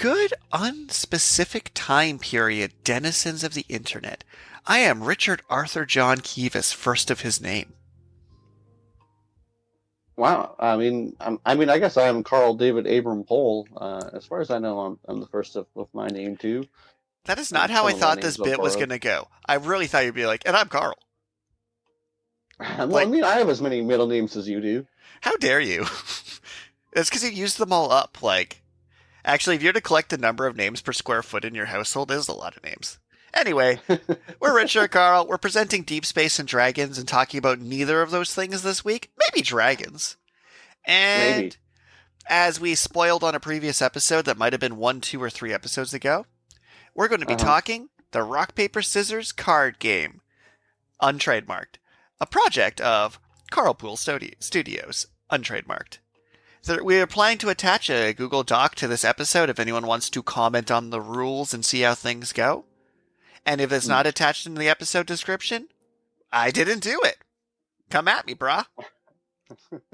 Good unspecific time period, denizens of the internet. I am Richard Arthur John Kivas, first of his name. Wow. I guess I am Carl David Abram Pohl. As far as I know, I'm the first of my name too. That is not how Some I of our thought this names are bit was borrowed. going to go. I really thought you'd be like, and I'm Carl. Well, Like, I have as many middle names as you do. how dare you? It's because you used them all up. Actually, if you're to collect the number of names per square foot in your household, it is a lot of names. Anyway, we're Richard Carl. We're presenting Deep Space and Dragons and talking about neither of those things this week. Maybe dragons. And Maybe. as we spoiled on a previous episode that might have been 1, 2, or 3 episodes ago, we're going to be Uh-huh. talking the rock, paper, scissors card game, untrademarked, a project of Karl Studios, untrademarked. So we are planning to attach a Google Doc to this episode if anyone wants to comment on the rules and see how things go. And if it's Hmm. not attached in the episode description, I didn't do it. Come at me, brah.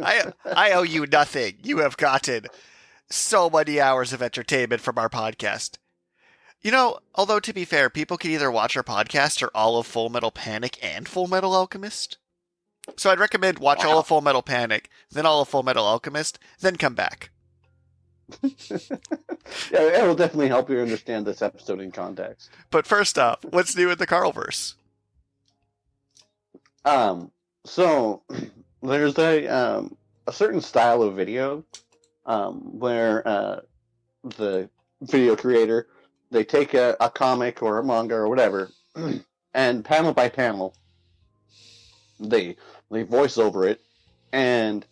I owe you nothing. You have gotten so many hours of entertainment from our podcast. Although to be fair, people can either watch our podcast or all of Full Metal Panic and Full Metal Alchemist. So I'd recommend watch all of Wow. Full Metal Panic, then all of Full Metal Alchemist, then come back. Yeah, it will definitely help you understand this episode in context. But first off, what's new in the Carlverse? So there's a certain style of video where the video creator, they take a comic or a manga or whatever, and panel by panel they voice over it, and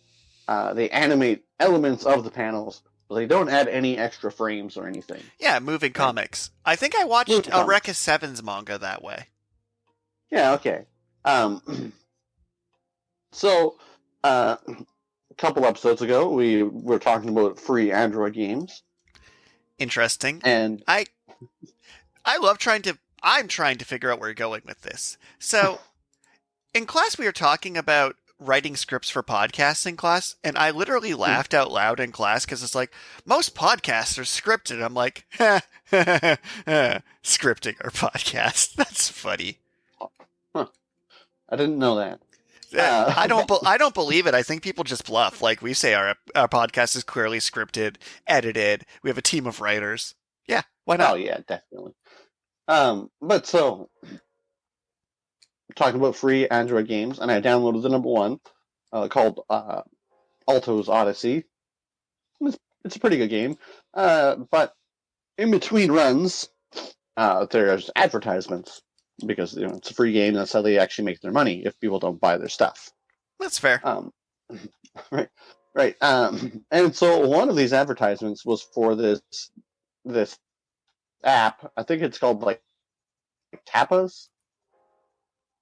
they animate elements of the panels, but they don't add any extra frames or anything. Yeah, moving Right. comics. I think I watched Moving a comics. Rekka Sevens manga that way. Yeah, okay. So a couple episodes ago, we were talking about free Android games, Interesting. and I love I'm trying to figure out where you're going with this. So, in class we were talking about writing scripts for podcasts in class, and I literally laughed out loud in class because it's like, most podcasts are scripted. I'm like, scripting our podcast. That's funny. huh, I didn't know that. I don't believe it. I think people just bluff. Like we say, our podcast is clearly scripted, edited. We have a team of writers. Yeah, why Oh not? yeah, definitely. But so talking about free Android games, and I downloaded the number one called Alto's Odyssey. It's a pretty good game, but in between runs, there's advertisements because it's a free game. That's how they actually make their money if people don't buy their stuff. That's fair. Right, right. And so one of these advertisements was for this app. I think it's called like Tapas,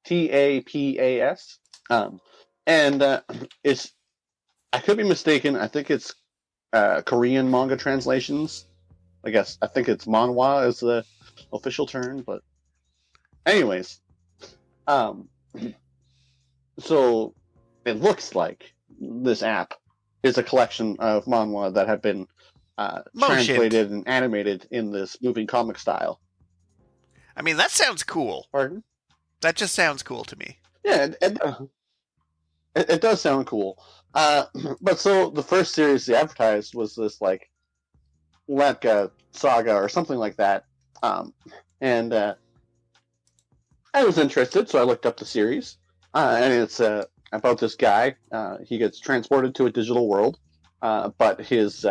Tapas. And it's, I could be mistaken. I think it's Korean manga translations. I think it's manhwa is the official term, but anyways, um, so it looks like this app is a collection of manhwa that have been Motioned. translated and animated in this moving comic style. I mean, that sounds cool. Pardon? That just sounds cool to me. Yeah, it does sound cool. But so the first series they advertised was this like Letka saga or something like that. And I was interested, so I looked up the series. And it's about this guy. He gets transported to a digital world, but his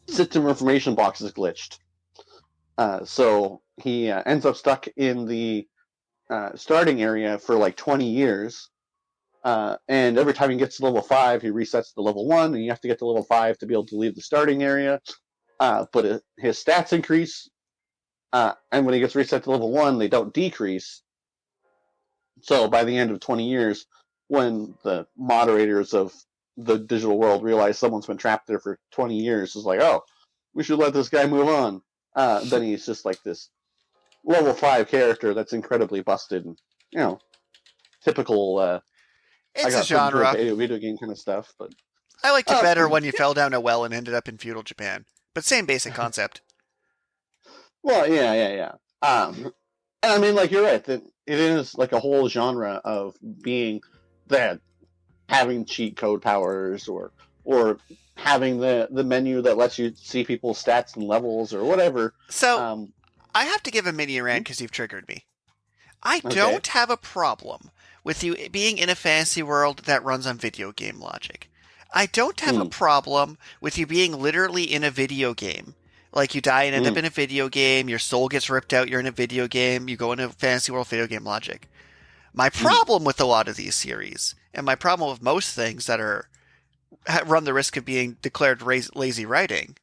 system information box is glitched. So he ends up stuck in the starting area for like 20 years. And every time he gets to level 5, he resets to level 1, and you have to get to level 5 to be able to leave the starting area. But his stats increase, and when he gets reset to level 1, they don't decrease. So by the end of 20 years, when the moderators of the digital world realize someone's been trapped there for 20 years, it's like, oh, we should let this guy move on. Then he's just like this level 5 character that's incredibly busted. And, typical. I It's a got put into genre. a video game kind of stuff, but I liked it better when you fell down a well and ended up in feudal Japan. But same basic concept. Well, yeah. And I mean, like, you're right, that it is like a whole genre of being that having cheat code powers or having the menu that lets you see people's stats and levels or whatever. So, I have to give a mini rant because you've triggered me. I don't have a problem with you being in a fantasy world that runs on video game logic. I don't have a problem with you being literally in a video game. Like, you die and end up in a video game, your soul gets ripped out, you're in a video game, you go into fantasy world video game logic. My problem with a lot of these series, and my problem with most things that run the risk of being declared lazy writing,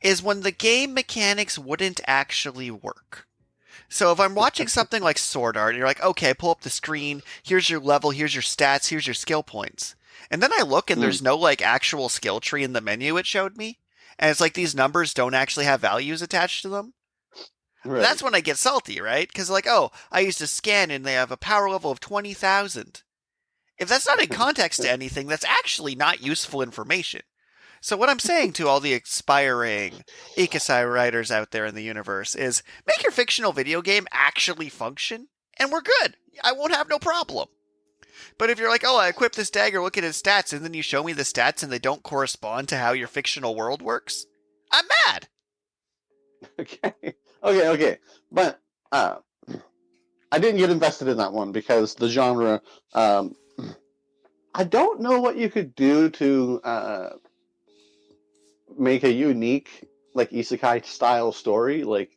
is when the game mechanics wouldn't actually work. So if I'm watching something like Sword Art, and you're like, okay, pull up the screen, here's your level, here's your stats, here's your skill points. And then I look and there's no like actual skill tree in the menu it showed me. And it's like these numbers don't actually have values attached to them. Right. That's when I get salty, right? Because like, oh, I used to scan and they have a power level of 20,000. If that's not in context to anything, that's actually not useful information. So what I'm saying to all the aspiring isekai writers out there in the universe is make your fictional video game actually function, and we're good. I won't have no problem. But if you're like, oh, I equip this dagger, look at his stats, and then you show me the stats and they don't correspond to how your fictional world works, I'm mad. Okay. But I didn't get invested in that one because the genre, I don't know what you could do to make a unique, like, isekai style story. Like,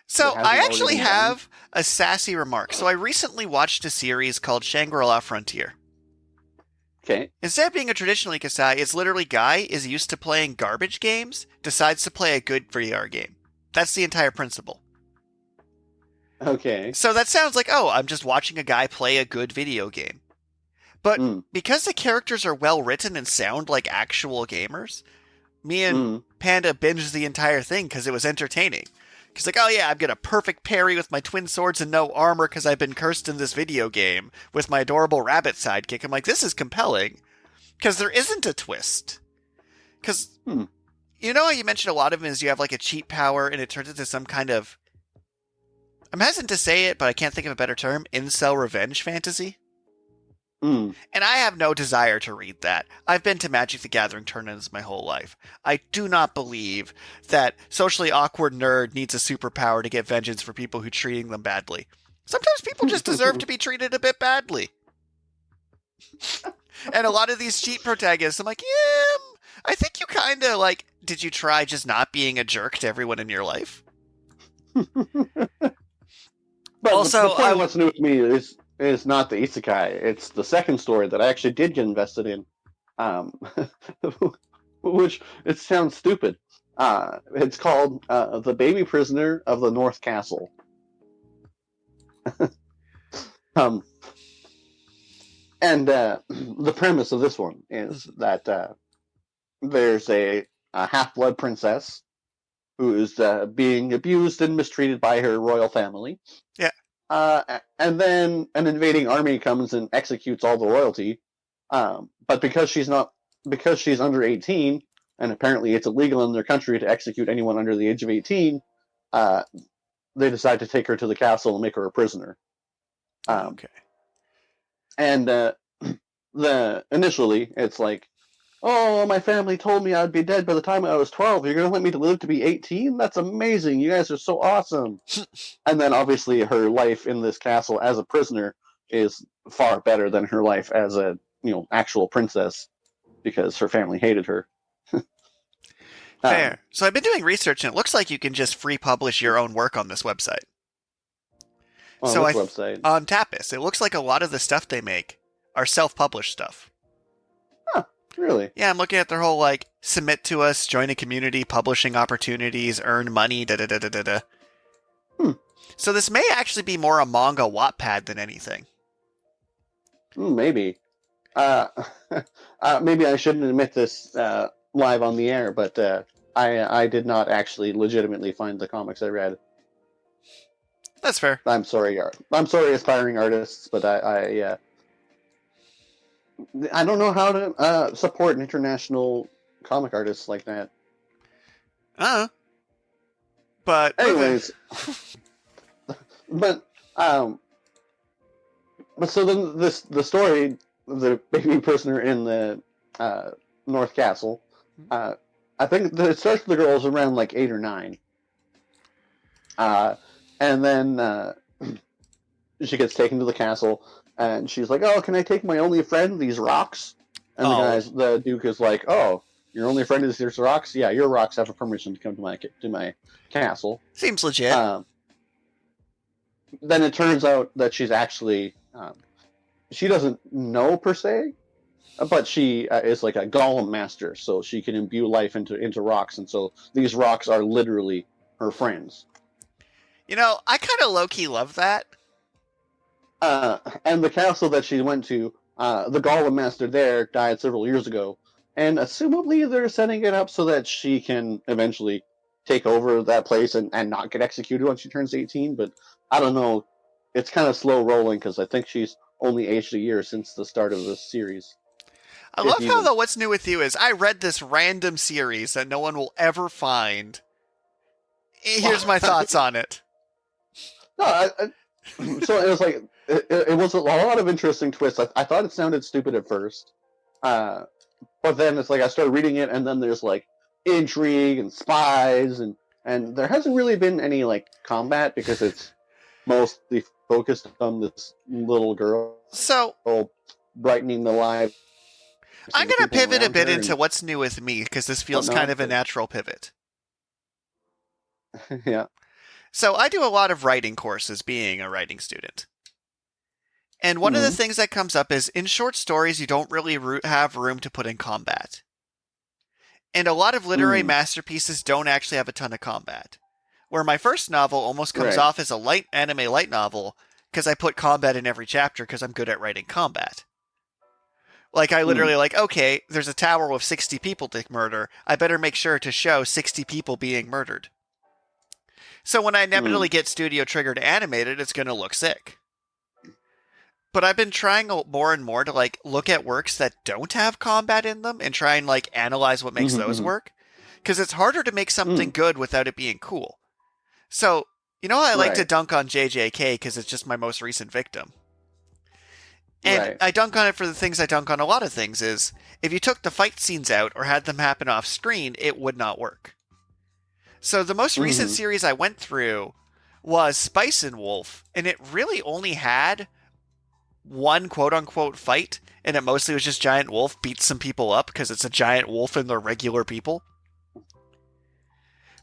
so I actually have a sassy remark. So I recently watched a series called Shangri-La Frontier. Okay. Instead of being a traditional isekai, it's literally guy is used to playing garbage games, decides to play a good VR game. That's the entire principle. Okay. So that sounds like, oh, I'm just watching a guy play a good video game. But because the characters are well written and sound like actual gamers, me and Panda binged the entire thing because it was entertaining. He's like, oh yeah, I'm gonna perfect parry with my twin swords and no armor because I've been cursed in this video game with my adorable rabbit sidekick. I'm like, this is compelling because there isn't a twist. Because you know how you mentioned a lot of them is you have like a cheat power and it turns into some kind of, I'm hesitant to say it, but I can't think of a better term, incel revenge fantasy. And I have no desire to read that. I've been to Magic the Gathering tournaments my whole life. I do not believe that socially awkward nerd needs a superpower to get vengeance for people who are treating them badly. Sometimes people just deserve to be treated a bit badly. And a lot of these cheat protagonists, I'm like, yeah, I think you kind of like, did you try just not being a jerk to everyone in your life? But also, the point of what's new with me is not the isekai. It's the second story that I actually did get invested in, which it sounds stupid. It's called The Baby Prisoner of the North Castle. And the premise of this one is that there's a half-blood princess who is being abused and mistreated by her royal family. Yeah. And then an invading army comes and executes all the royalty. But because she's under 18, and apparently it's illegal in their country to execute anyone under the age of 18, they decide to take her to the castle and make her a prisoner. Okay. And initially it's like, oh, my family told me I'd be dead by the time I was 12. You're going to let me live to be 18? That's amazing. You guys are so awesome. And then obviously her life in this castle as a prisoner is far better than her life as a, actual princess because her family hated her. Fair. So I've been doing research and it looks like you can just free publish your own work on this website. On so this website? On Tapas. It looks like a lot of the stuff they make are self-published stuff. Really? Yeah, I'm looking at their whole, like, submit to us, join a community, publishing opportunities, earn money, da-da-da-da-da-da. So this may actually be more a manga Wattpad than anything. Maybe. Maybe I shouldn't admit this live on the air, but I did not actually legitimately find the comics I read. That's fair. I'm sorry, aspiring artists, but I I don't know how to support international comic artists like that. Uh, but Anyways, but um, but so then the story, the baby prisoner in the North Castle, I think that it starts with the girls around like 8 or 9, and then she gets taken to the castle, and she's like, "Oh, can I take my only friend, these rocks?" And the Duke is like, "Oh, your only friend is these rocks? Yeah, your rocks have a permission to come to my castle." Seems legit. Then it turns out that she's actually she doesn't know per se, but she is like a golem master, so she can imbue life into rocks, and so these rocks are literally her friends. You know, I kind of low-key love that. And the castle that she went to, the golem master there died several years ago, and assumably they're setting it up so that she can eventually take over that place and not get executed when she turns 18, but I don't know. It's kind of slow rolling because I think she's only aged a year since the start of this series. I love how, though, What's New With You is I read this random series that no one will ever find. Here's my thoughts on it. No, so it was like, it was a lot of interesting twists. I thought it sounded stupid at first. But then it's like I started reading it, and then there's like intrigue and spies, and there hasn't really been any like combat because it's mostly focused on this little girl. So brightening the lives. I'm going to pivot a bit into What's New With Me because this feels kind of a natural pivot. Yeah. So I do a lot of writing courses being a writing student. And one of the things that comes up is in short stories, you don't really have room to put in combat. And a lot of literary masterpieces don't actually have a ton of combat. Where my first novel almost comes off as a light anime light novel because I put combat in every chapter because I'm good at writing combat. Like, I literally okay, there's a tower with 60 people to murder. I better make sure to show 60 people being murdered. So when I inevitably get Studio Trigger to animate it, it's going to look sick. But I've been trying more and more to, like, look at works that don't have combat in them and try and, like, analyze what makes those work. Because it's harder to make something good without it being cool. So, you know, I like to dunk on JJK because it's just my most recent victim. And I dunk on it for the things I dunk on a lot of things is, if you took the fight scenes out or had them happen off screen, it would not work. So the most recent series I went through was Spice and Wolf, and it really only had one quote-unquote fight, and it mostly was just Giant Wolf beats some people up because it's a giant wolf and they're regular people.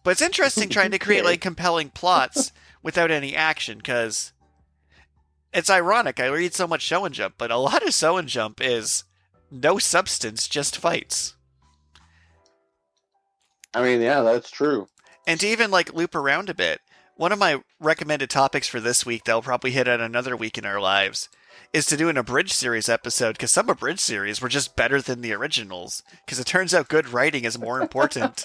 But it's interesting trying to create like compelling plots without any action, because it's ironic. I read so much Shonen Jump, but a lot of Shonen Jump is no substance, just fights. I mean, yeah, that's true. And to even like loop around a bit, one of my recommended topics for this week that will probably hit at another week in our lives is to do an abridged series episode, because some abridged series were just better than the originals, because it turns out good writing is more important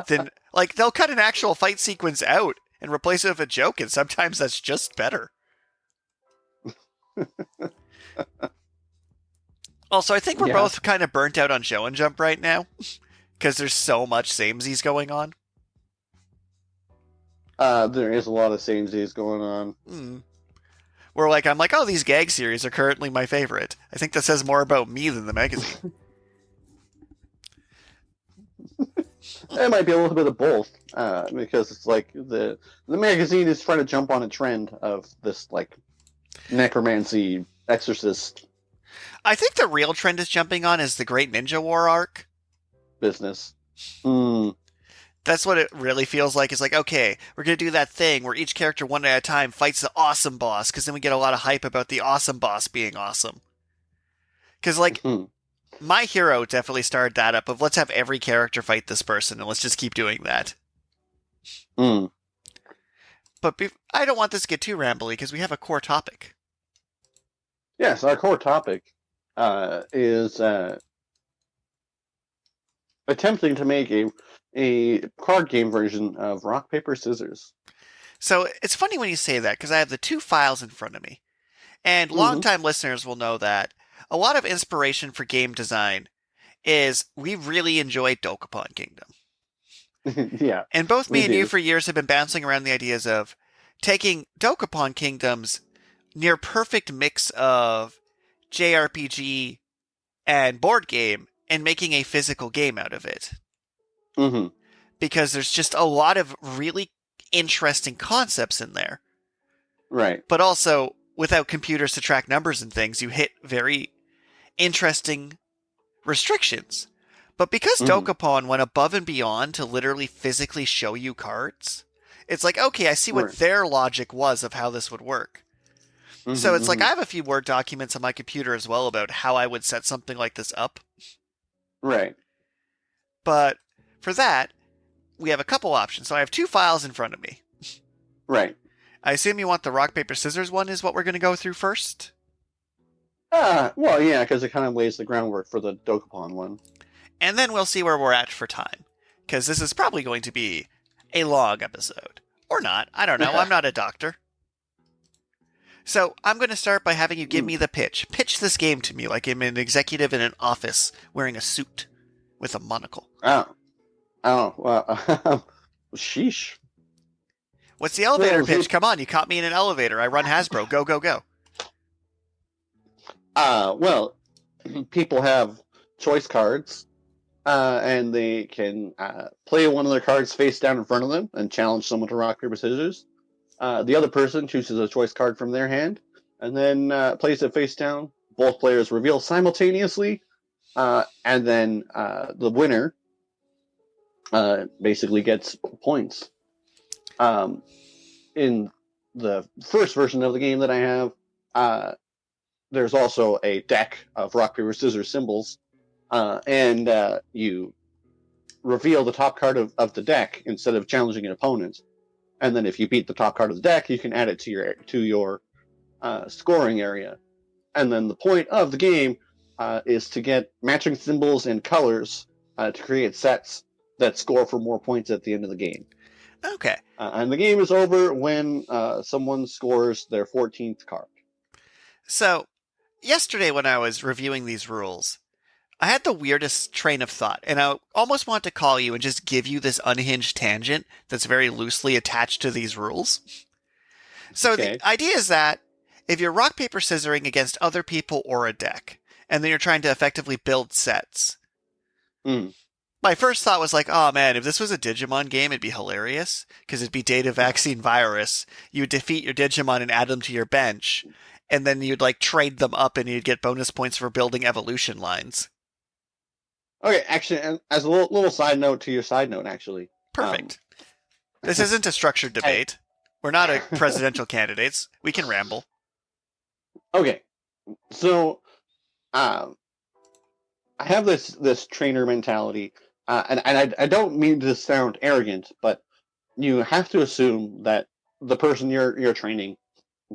than, like, they'll cut an actual fight sequence out and replace it with a joke, and sometimes that's just better. Also, I think we're both kind of burnt out on Shonen Jump right now, because there's so much samesies going on. There is a lot of samesies going on. Where, like, I'm like, oh, these gag series are currently my favorite. I think that says more about me than the magazine. It might be a little bit of both, because it's like the magazine is trying to jump on a trend of this, like, necromancy exorcist. I think the real trend is jumping on is the Great Ninja War arc. Business. That's what it really feels like. It's like, okay, we're going to do that thing where each character one at a time fights the awesome boss, because then we get a lot of hype about the awesome boss being awesome. Because, like, My Hero definitely started that up of let's have every character fight this person, and let's just keep doing that. But I don't want this to get too rambly, because we have a core topic. Yes, our core topic is attempting to make a card game version of Rock, Paper, Scissors. So it's funny when you say that, because I have the two files in front of me. And longtime listeners will know that a lot of inspiration for game design is we really enjoy Dokapon Kingdom. Yeah, And both me we and you do. for years have been bouncing around the ideas of taking Dokapon Kingdom's near perfect mix of JRPG and board game and making a physical game out of it. Hmm. Because there's just a lot of really interesting concepts in there. Right. But also, without computers to track numbers and things, you hit very interesting restrictions. But because Hmm. Dokapon went above and beyond to literally physically show you cards, it's like, okay, I see what Right. their logic was of how this would work. Hmm. So it's like Hmm. I have a few Word documents on my computer as well about how I would set something like this up. Right. But for that, we have a couple options. So I have two files in front of me. Right. I assume you want the rock, paper, scissors one is what we're going to go through first? Well, yeah, because it kind of lays the groundwork for the Dokapon one. And then we'll see where we're at for time. Because this is probably going to be a long episode. Or not. I don't know. I'm not a doctor. So I'm going to start by having you give me the pitch. Pitch this game to me like I'm an executive in an office wearing a suit with a monocle. Well, sheesh. What's the elevator Well, pitch? Come on, you caught me in an elevator. I run Hasbro. Go, go, go. Well, people have choice cards, and they can play one of their cards face down in front of them and challenge someone to rock, paper, scissors. The other person chooses a choice card from their hand and then plays it face down. Both players reveal simultaneously, and then the winner basically gets points. In the first version of the game that I have, there's also a deck of rock, paper, scissors symbols, and you reveal the top card of the deck instead of challenging an opponent. And then if you beat the top card of the deck, you can add it to your scoring area. And then the point of the game is to get matching symbols and colors to create sets that score for more points at the end of the game. Okay. And the game is over when someone scores their 14th card. So, yesterday when I was reviewing these rules, I had the weirdest train of thought, and I almost want to call you and just give you this unhinged tangent that's very loosely attached to these rules. So Okay. the idea is that if you're rock, paper, scissoring against other people or a deck, and then you're trying to effectively build sets, my first thought was like, oh man, if this was a Digimon game, it'd be hilarious, because it'd be data vaccine virus. You would defeat your Digimon and add them to your bench, and then you'd like trade them up and you'd get bonus points for building evolution lines. Okay, actually, and as a little side note to your side note, actually. Perfect. This isn't a structured debate. We're not a presidential candidates. We can ramble. Okay, so I have this trainer mentality, and I don't mean to sound arrogant, but you have to assume that the person you're training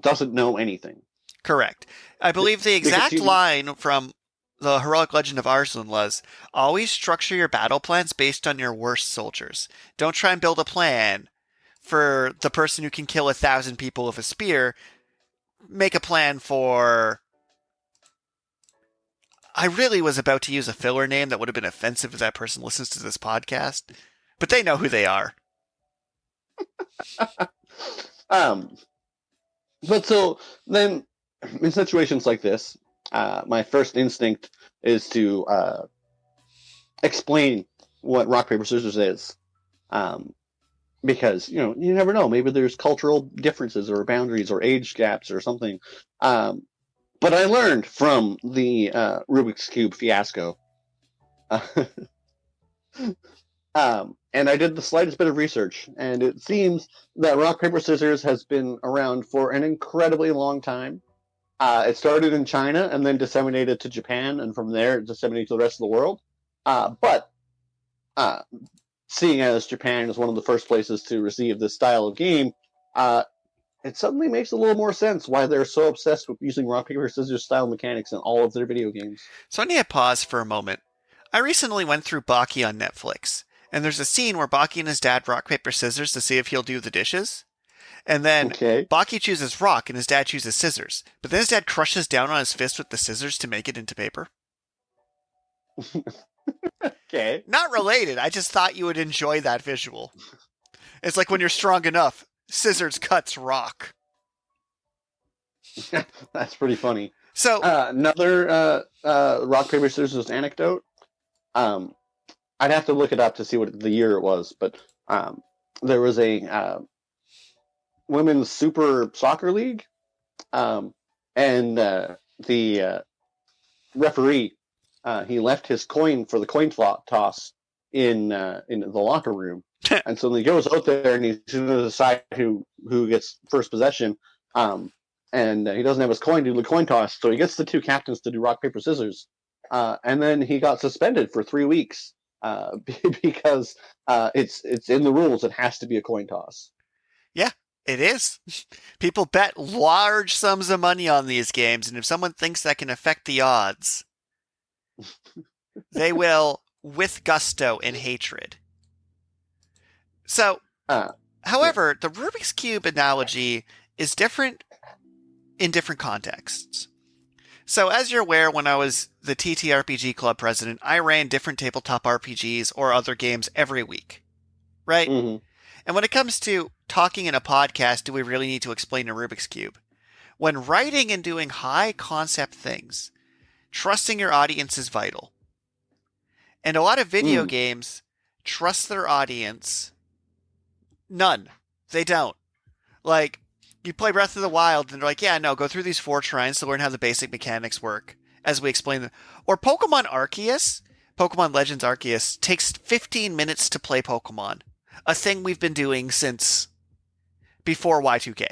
doesn't know anything. Correct. I believe the exact you- line from the Heroic Legend of Arslan was, always structure your battle plans based on your worst soldiers. Don't try and build a plan for the person who can kill 1,000 people with a spear. Make a plan for... I really was about to use a filler name that would have been offensive if that person listens to this podcast, but they know who they are. But so then, in situations like this, my first instinct is to explain what rock, paper, scissors is. Because, you never know. Maybe there's cultural differences or boundaries or age gaps or something. But I learned from the Rubik's Cube fiasco. And I did the slightest bit of research, and it seems that rock, paper, scissors has been around for an incredibly long time. It started in China and then disseminated to Japan, and from there it disseminated to the rest of the world. But seeing as Japan is one of the first places to receive this style of game, it suddenly makes a little more sense why they're so obsessed with using rock, paper, scissors style mechanics in all of their video games. So I need to pause for a moment. I recently went through Baki on Netflix, and there's a scene where Baki and his dad rock, paper, scissors to see if he'll do the dishes. And then Okay. Baki chooses rock and his dad chooses scissors. But then his dad crushes down on his fist with the scissors to make it into paper. Okay. Not related. I just thought you would enjoy that visual. It's like when you're strong enough, scissors cuts rock. That's pretty funny. So Another rock paper scissors anecdote. I'd have to look it up to see what the year it was, but there was a women's super soccer league, and the referee he left his coin for the coin toss in the locker room, and so he goes out there and he's going to decide who gets first possession. And he doesn't have his coin to do the coin toss, so he gets the two captains to do rock paper scissors, and then he got suspended for 3 weeks because it's in the rules. It has to be a coin toss. yeah, it is. People bet large sums of money on these games, and if someone thinks that can affect the odds, they will with gusto and hatred. So, however, the Rubik's Cube analogy is different in different contexts. So, as you're aware, when I was the TTRPG Club president, I ran different tabletop RPGs or other games every week, right? Mm-hmm. And when it comes to talking in a podcast, do we really need to explain a Rubik's Cube? When writing and doing high concept things, trusting your audience is vital. And a lot of video games trust their audience. None. They don't. Like, you play Breath of the Wild, and they're like, yeah, no, go through these 4 shrines to learn how the basic mechanics work, as we explain them. Or Pokemon Arceus, Pokemon Legends Arceus, takes 15 minutes to play Pokemon. A thing we've been doing since before Y2K.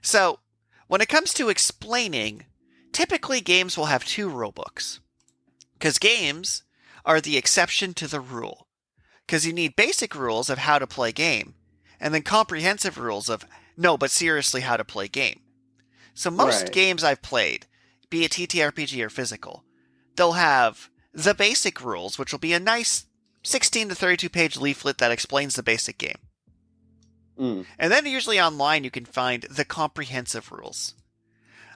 So, when it comes to explaining, typically games will have 2 rulebooks. Because games are the exception to the rule. Because you need basic rules of how to play game, and then comprehensive rules of, no, but seriously, how to play game. So most games I've played, be it TTRPG or physical, they'll have the basic rules, which will be a nice 16 to 32 page leaflet that explains the basic game. And then usually online you can find the comprehensive rules.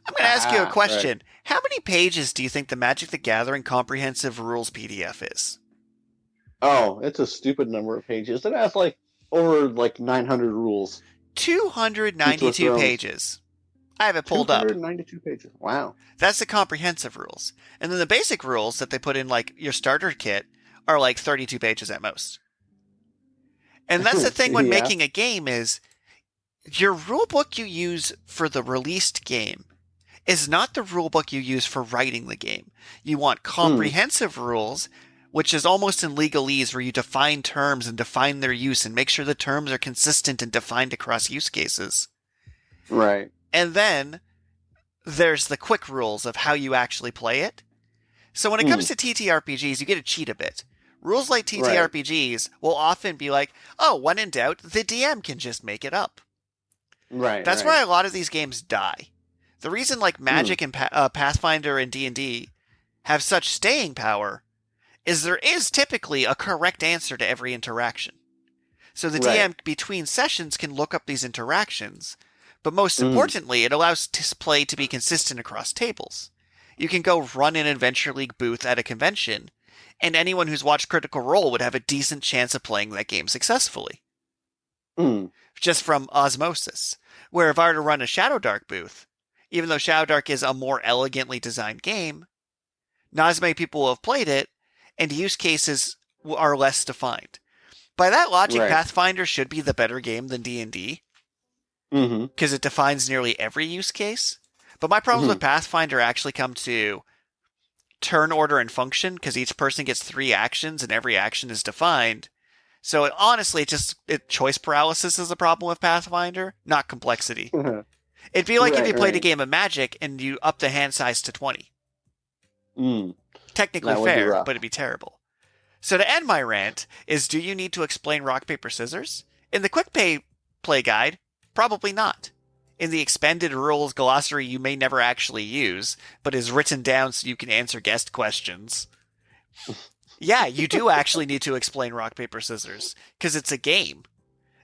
I'm going to ask you a question. Right. How many pages do you think the Magic the Gathering comprehensive rules PDF is? Oh, it's a stupid number of pages. It has over 900 rules. 292 pages. I have it pulled up. 292 pages. Wow. That's the comprehensive rules. And then the basic rules that they put in your starter kit are 32 pages at most. And that's the thing when making a game is your rulebook you use for the released game is not the rulebook you use for writing the game. You want comprehensive rules, which is almost in legalese where you define terms and define their use and make sure the terms are consistent and defined across use cases. Right. And then there's the quick rules of how you actually play it. So when it comes to TTRPGs, you get to cheat a bit. Rules like TTRPGs will often be like, oh, when in doubt, the DM can just make it up. Right. That's why a lot of these games die. The reason Magic and Pathfinder and D&D have such staying power is there is typically a correct answer to every interaction. So the DM between sessions can look up these interactions, but most importantly, it allows play to be consistent across tables. You can go run an Adventure League booth at a convention, and anyone who's watched Critical Role would have a decent chance of playing that game successfully. Just from osmosis. Where if I were to run a Shadow Dark booth, even though Shadow Dark is a more elegantly designed game, not as many people have played it, and use cases are less defined. By that logic, Pathfinder should be the better game than D&D, because it defines nearly every use case. But my problems with Pathfinder actually come to turn order and function, because each person gets 3 actions, and every action is defined. So honestly, choice paralysis is a problem with Pathfinder, not complexity. It'd be like if you played a game of Magic and you up the hand size to 20. Technically fair, but it'd be terrible. So to end my rant is, do you need to explain rock, paper, scissors? In the quick play guide, probably not. In the expanded rules glossary you may never actually use, but is written down so you can answer guest questions. Yeah, you do actually need to explain rock, paper, scissors, because it's a game.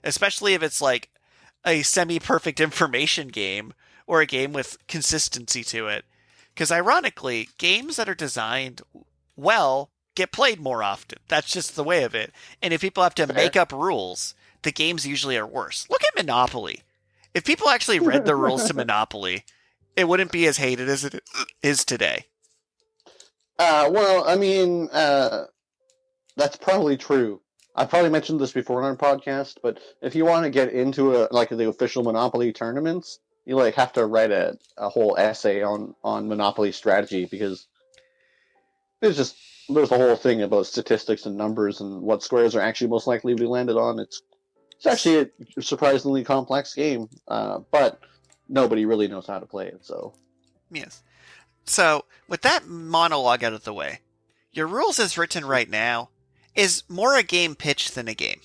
especially if it's like a semi-perfect information game or a game with consistency to it. Because ironically, games that are designed well get played more often. That's just the way of it. And if people have to Fair. make up rules, the games usually are worse. Look at Monopoly. If people actually read the rules to Monopoly, it wouldn't be as hated as it is today. Well, I mean, that's probably true. I've probably mentioned this before on our podcast, but if you want to get into the official Monopoly tournaments, you like have to write a whole essay on Monopoly strategy, because there's a whole thing about statistics and numbers and what squares are actually most likely to be landed on. It's actually a surprisingly complex game, but nobody really knows how to play it. So Yes. So, with that monologue out of the way, your rules as written right now is more a game pitch than a game.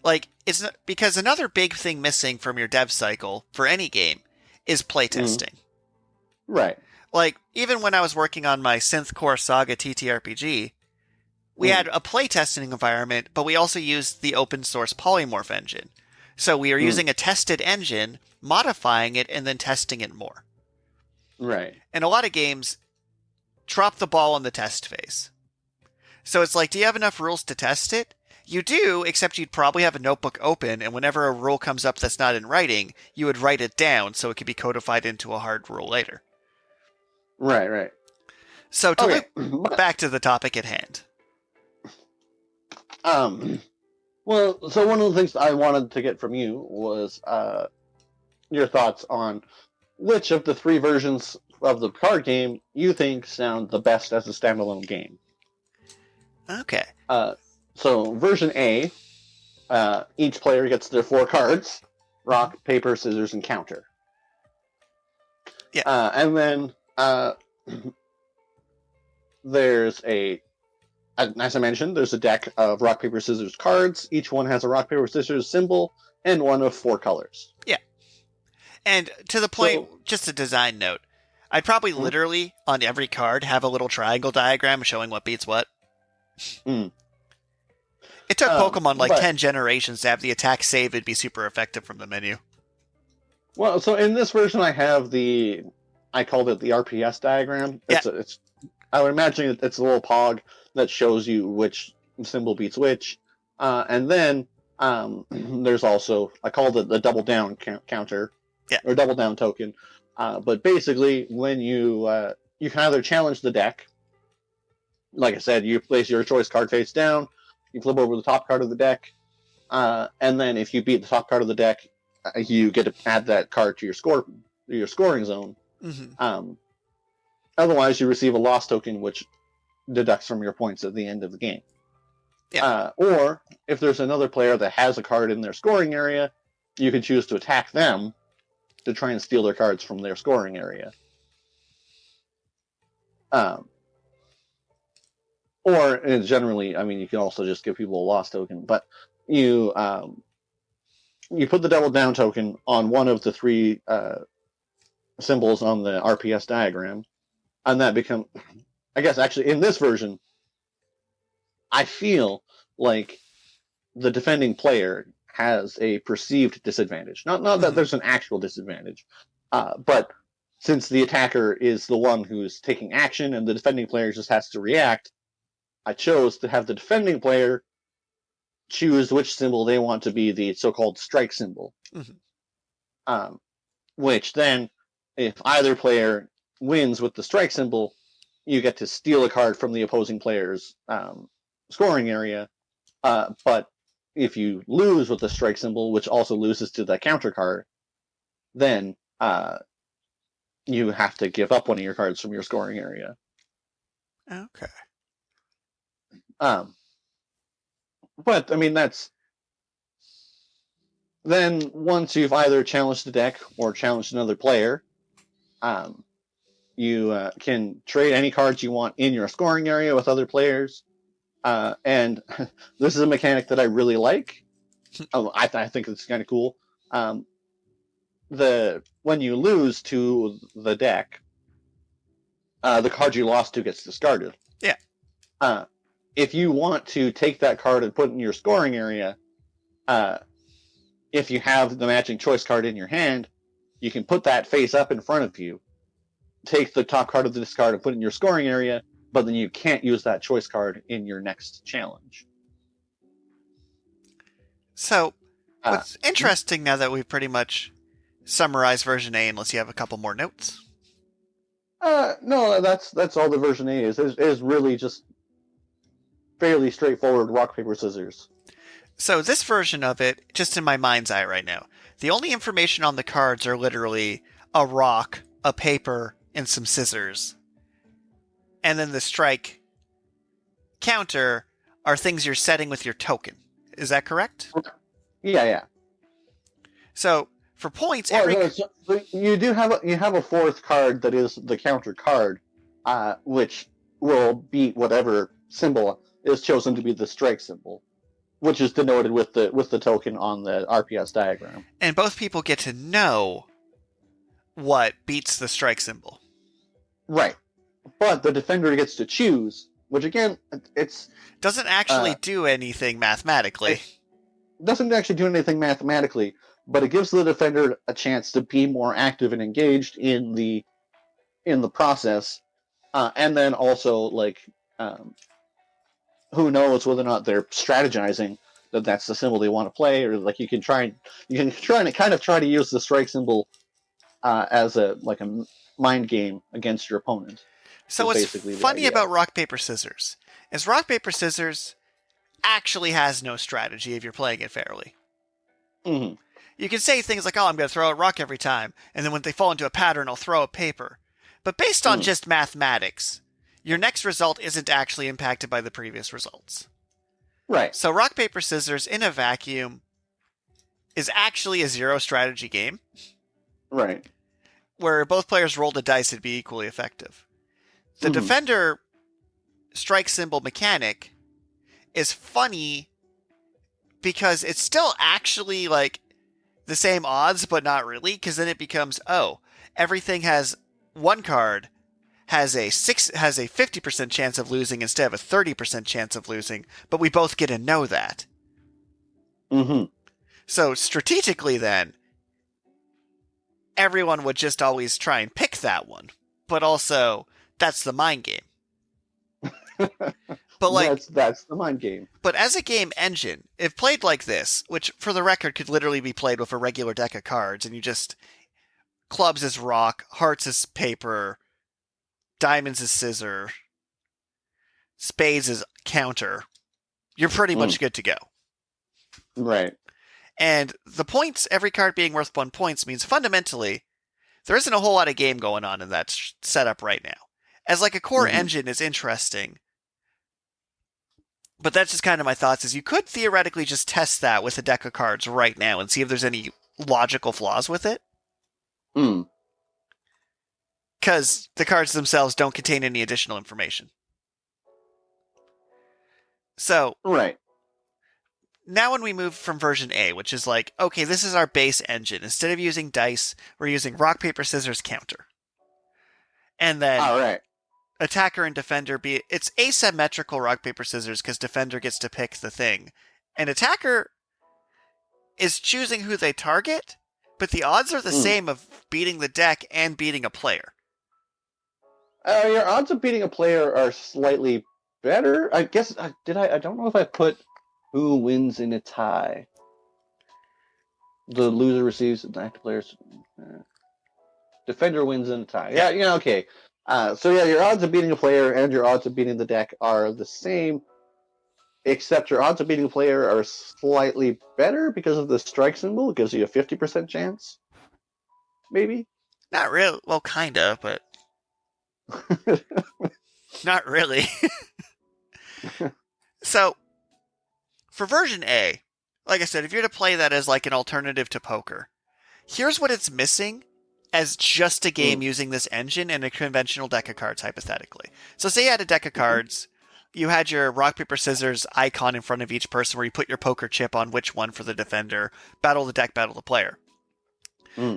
Like, it's not, because another big thing missing from your dev cycle for any game is playtesting. Right. Like, even when I was working on my Synthcore Saga TTRPG, we had a playtesting environment, but we also used the open source polymorph engine. So we are using a tested engine, modifying it, and then testing it more. Right. And a lot of games drop the ball in the test phase. So it's like, do you have enough rules to test it? You do, except you'd probably have a notebook open, and whenever a rule comes up that's not in writing, you would write it down so it could be codified into a hard rule later. Right. So to loop back to the topic at hand. Well, so one of the things I wanted to get from you was your thoughts on which of the three versions of the card game you think sound the best as a standalone game. Okay. So version A, each player gets their 4 cards: rock, paper, scissors, and counter. Yeah. And then there's as I mentioned, there's a deck of rock, paper, scissors cards. Each one has a rock, paper, scissors symbol and one of 4 colors. Yeah. And to the point, just a design note, I'd probably literally, on every card, have a little triangle diagram showing what beats what. It took Pokemon 10 generations to have the attack save and be super effective from the menu. Well, so in this version I have I called it the RPS diagram. I would imagine it's a little pog that shows you which symbol beats which. And then there's also, I called it the double down counter, or double down token. But basically, when you can either challenge the deck, like I said, you place your choice card face down, you flip over the top card of the deck, and then if you beat the top card of the deck, you get to add that card to your scoring zone. Otherwise, you receive a loss token, which deducts from your points at the end of the game. Or if there's another player that has a card in their scoring area, you can choose to attack them to try and steal their cards from their scoring area. Or generally, I mean, you can also just give people a loss token, but you put the double down token on one of the 3 symbols on the RPS diagram, and that becomes, I guess, actually, in this version, I feel like the defending player has a perceived disadvantage. Not that there's an actual disadvantage, but since the attacker is the one who's taking action and the defending player just has to react, I chose to have the defending player choose which symbol they want to be the so-called strike symbol. Which then, if either player wins with the strike symbol, you get to steal a card from the opposing player's scoring area. But if you lose with the strike symbol, which also loses to the counter card, then you have to give up one of your cards from your scoring area. Okay. But, I mean, then once you've either challenged the deck or challenged another player, you can trade any cards you want in your scoring area with other players. And this is a mechanic that I really like. I think it's kind of cool. When you lose to the deck, the card you lost to gets discarded. Yeah. If you want to take that card and put it in your scoring area, uh, if you have the matching choice card in your hand, you can put that face up in front of you, take the top card of the discard and put it in your scoring area, but then you can't use that choice card in your next challenge. So, what's interesting now that we've pretty much summarized version A, unless you have a couple more notes? No, that's all the version A is. It is really just fairly straightforward rock, paper, scissors. So this version of it, just in my mind's eye right now, the only information on the cards are literally a rock, a paper, and some scissors. And then the strike counter are things you're setting with your token. Is that correct? Yeah. So for points, you do have a fourth card that is the counter card, which will beat whatever symbol is chosen to be the strike symbol, which is denoted with the token on the RPS diagram. And both people get to know what beats the strike symbol. Right. But the defender gets to choose, which again, it's doesn't actually do anything mathematically. It doesn't actually do anything mathematically, but it gives the defender a chance to be more active and engaged in the process, and then also who knows whether or not they're strategizing that that's the symbol they want to play, or you can try to use the strike symbol as a mind game against your opponent. So what's funny about rock paper scissors is rock paper scissors actually has no strategy if you're playing it fairly. Mm-hmm. You can say things like, "Oh, I'm going to throw a rock every time," and then when they fall into a pattern, I'll throw a paper. But based on just mathematics, your next result isn't actually impacted by the previous results. Right. So rock, paper, scissors in a vacuum is actually a zero strategy game. Right. Where both players rolled a dice, it'd be equally effective. The defender strike symbol mechanic is funny because it's still actually the same odds, but not really, because then it becomes, everything has one card has a 50% chance of losing instead of a 30% chance of losing, but we both get to know that. Mm-hmm. So strategically then, everyone would just always try and pick that one, but also that's the mind game. But that's the mind game. But as a game engine, if played like this, which for the record could literally be played with a regular deck of cards, and you just clubs is rock, hearts is paper, diamonds is scissor, spades is counter, you're pretty much good to go. Right. And the points, every card being worth 1 point, means fundamentally there isn't a whole lot of game going on in that setup right now. As a core engine is interesting, but that's just kind of my thoughts, is you could theoretically just test that with a deck of cards right now and see if there's any logical flaws with it. Because the cards themselves don't contain any additional information. So, right. Now when we move from version A, which is okay, this is our base engine. Instead of using dice, we're using rock, paper, scissors, counter. And then attacker and defender it's asymmetrical rock, paper, scissors because defender gets to pick the thing. And attacker is choosing who they target, but the odds are the same of beating the deck and beating a player. Your odds of beating a player are slightly better. I guess, I don't know if I put who wins in a tie. The loser receives an active player's... defender wins in a tie. Yeah, okay. Your odds of beating a player and your odds of beating the deck are the same, except your odds of beating a player are slightly better because of the strike symbol. It gives you a 50% chance. Maybe? Not really. Well, kind of, but... Not really. So, for version A, like I said, if you're to play that as an alternative to poker, here's what it's missing as just a game using this engine and a conventional deck of cards, hypothetically. So say you had a deck of cards, you had your rock, paper, scissors icon in front of each person where you put your poker chip on which one for the defender, battle the deck, battle the player.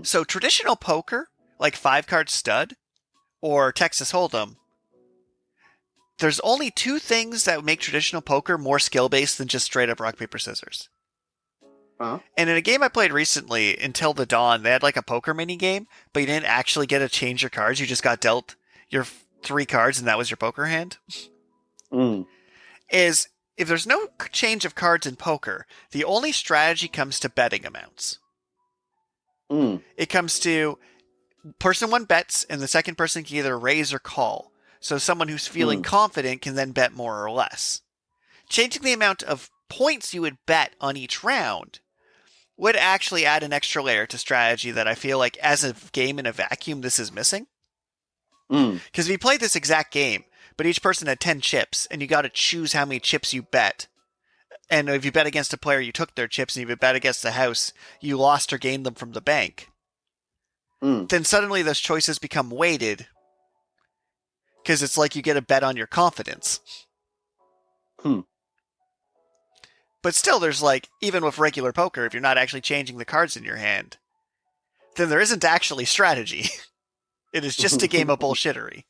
So traditional poker, like 5-card stud or Texas Hold'em, there's only 2 things that make traditional poker more skill-based than just straight-up rock, paper, scissors. Uh-huh. And in a game I played recently, Until the Dawn, they had like a poker mini game, but you didn't actually get to change your cards. You just got dealt your 3 cards, and that was your poker hand. Mm. Is if there's no change of cards in poker, the only strategy comes to betting amounts. Mm. It comes to person one bets, and the second person can either raise or call. So someone who's feeling confident can then bet more or less. Changing the amount of points you would bet on each round would actually add an extra layer to strategy that I feel like as a game in a vacuum, this is missing. Mm. Because if you played this exact game, but each person had 10 chips, and you got to choose how many chips you bet. And if you bet against a player, you took their chips, and if you bet against the house, you lost or gained them from the bank. Mm. Then suddenly those choices become weighted, because it's like you get a bet on your confidence. Hmm. But still, there's like, even with regular poker, if you're not actually changing the cards in your hand, then there isn't actually strategy. It is just a game of bullshittery.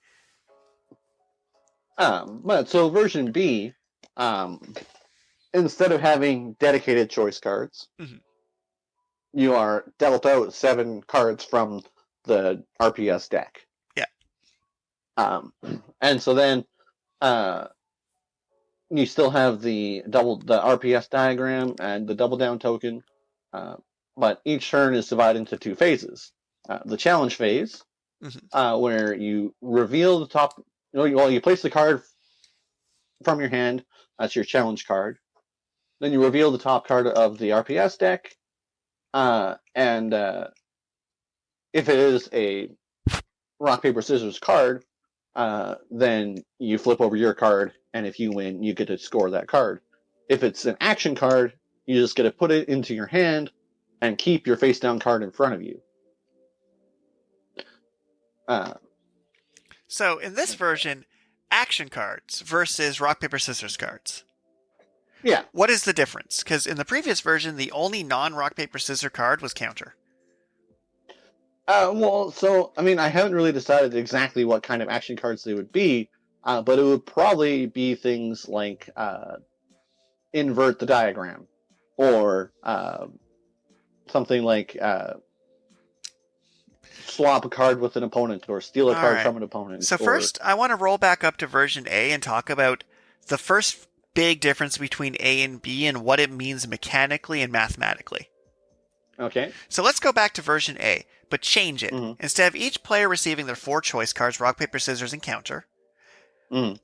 But so version B, instead of having dedicated choice cards, Mhm. you are dealt out 7 cards from the RPS deck. Yeah. And so then you still have the RPS diagram and the double down token, but each turn is divided into 2 phases. The challenge phase, where you reveal the top. You place the card from your hand. That's your challenge card. Then you reveal the top card of the RPS deck, and if it is a rock paper scissors card, then you flip over your card, and if you win, you get to score that card. If it's an action card, you just get to put it into your hand and keep your face down card in front of you. So in this version, action cards versus rock, paper, scissors cards. Yeah. What is the difference? Because in the previous version, the only non-rock, paper, scissors card was counter. I haven't really decided exactly what kind of action cards they would be, but it would probably be things like invert the diagram, or something like swap a card with an opponent, or steal a card from an opponent. So first, I want to roll back up to version A and talk about the first big difference between A and B and what it means mechanically and mathematically. Okay. So let's go back to version A, but change it. Mm-hmm. Instead of each player receiving their 4 choice cards, rock, paper, scissors, and counter,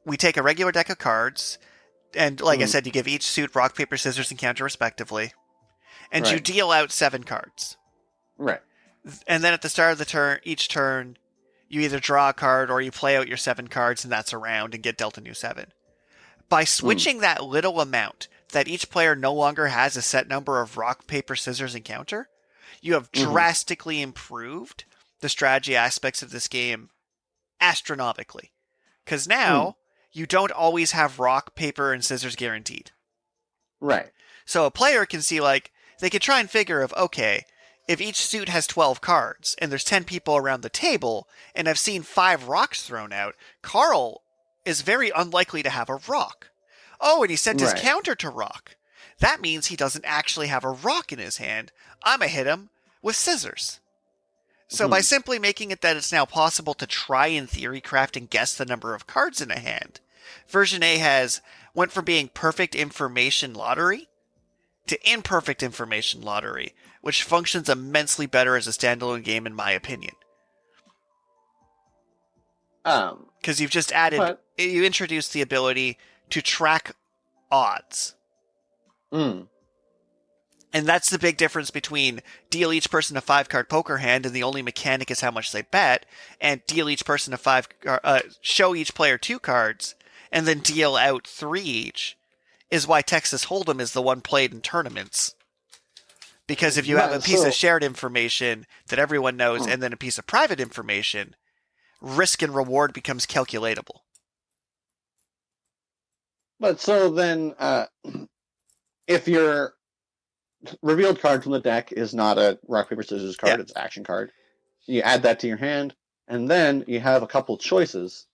we take a regular deck of cards, and like I said, you give each suit rock, paper, scissors, and counter respectively, and you deal out 7 cards. Right. And then at the start of the each turn, you either draw a card or you play out your 7 cards, and that's a round and get dealt a new 7. By switching that little amount, that each player no longer has a set number of rock, paper, scissors, and counter, you have drastically improved the strategy aspects of this game astronomically. Because now, you don't always have rock, paper, and scissors guaranteed. Right. So a player can see, like, they could try and figure of, okay, if each suit has 12 cards, and there's 10 people around the table, and I've seen 5 rocks thrown out, Karl is very unlikely to have a rock. Oh, and he sent his counter to rock. That means he doesn't actually have a rock in his hand. I'm going to hit him with scissors. So by simply making it that it's now possible to try in theory craft and guess the number of cards in a hand, version A went from being perfect information lottery to imperfect information lottery, which functions immensely better as a standalone game in my opinion. Because you've just added, you introduced the ability to track odds. And that's the big difference between deal each person a 5-card poker hand and the only mechanic is how much they bet, and deal each person show each player 2 cards and then deal out 3 each, is why Texas Hold'em is the one played in tournaments. Because if you have a piece of shared information that everyone knows and then a piece of private information, risk and reward becomes calculatable. But so then, if your revealed card from the deck is not a rock, paper, scissors card, it's an action card, you add that to your hand, and then you have a couple choices.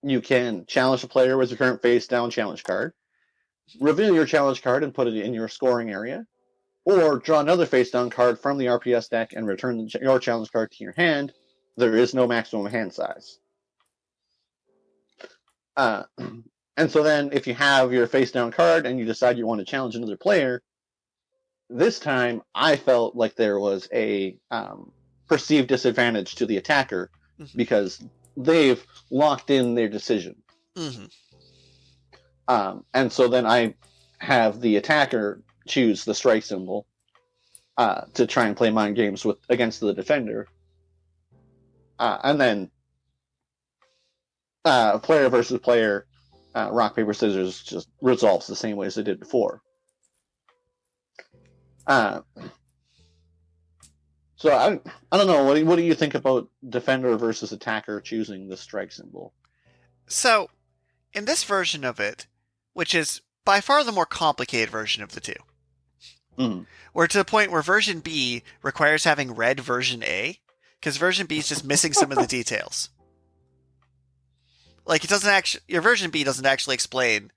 You can challenge the player with your current face down challenge card, reveal your challenge card and put it in your scoring area, or draw another face-down card from the RPS deck and return your challenge card to your hand. There is no maximum hand size. And so then if you have your face-down card and you decide you want to challenge another player, this time I felt like there was a perceived disadvantage to the attacker because they've locked in their decision. Mm-hmm. And so then I have the attacker choose the strike symbol to try and play mind games against the defender. And then player versus player, rock, paper, scissors just resolves the same way as it did before. So I don't know. What do you think about defender versus attacker choosing the strike symbol? So, in this version of it, which is by far the more complicated version of the two, we're to the point where version B requires having read version A, because version B is just missing some of the details. Like, it doesn't actually, your version B doesn't actually explain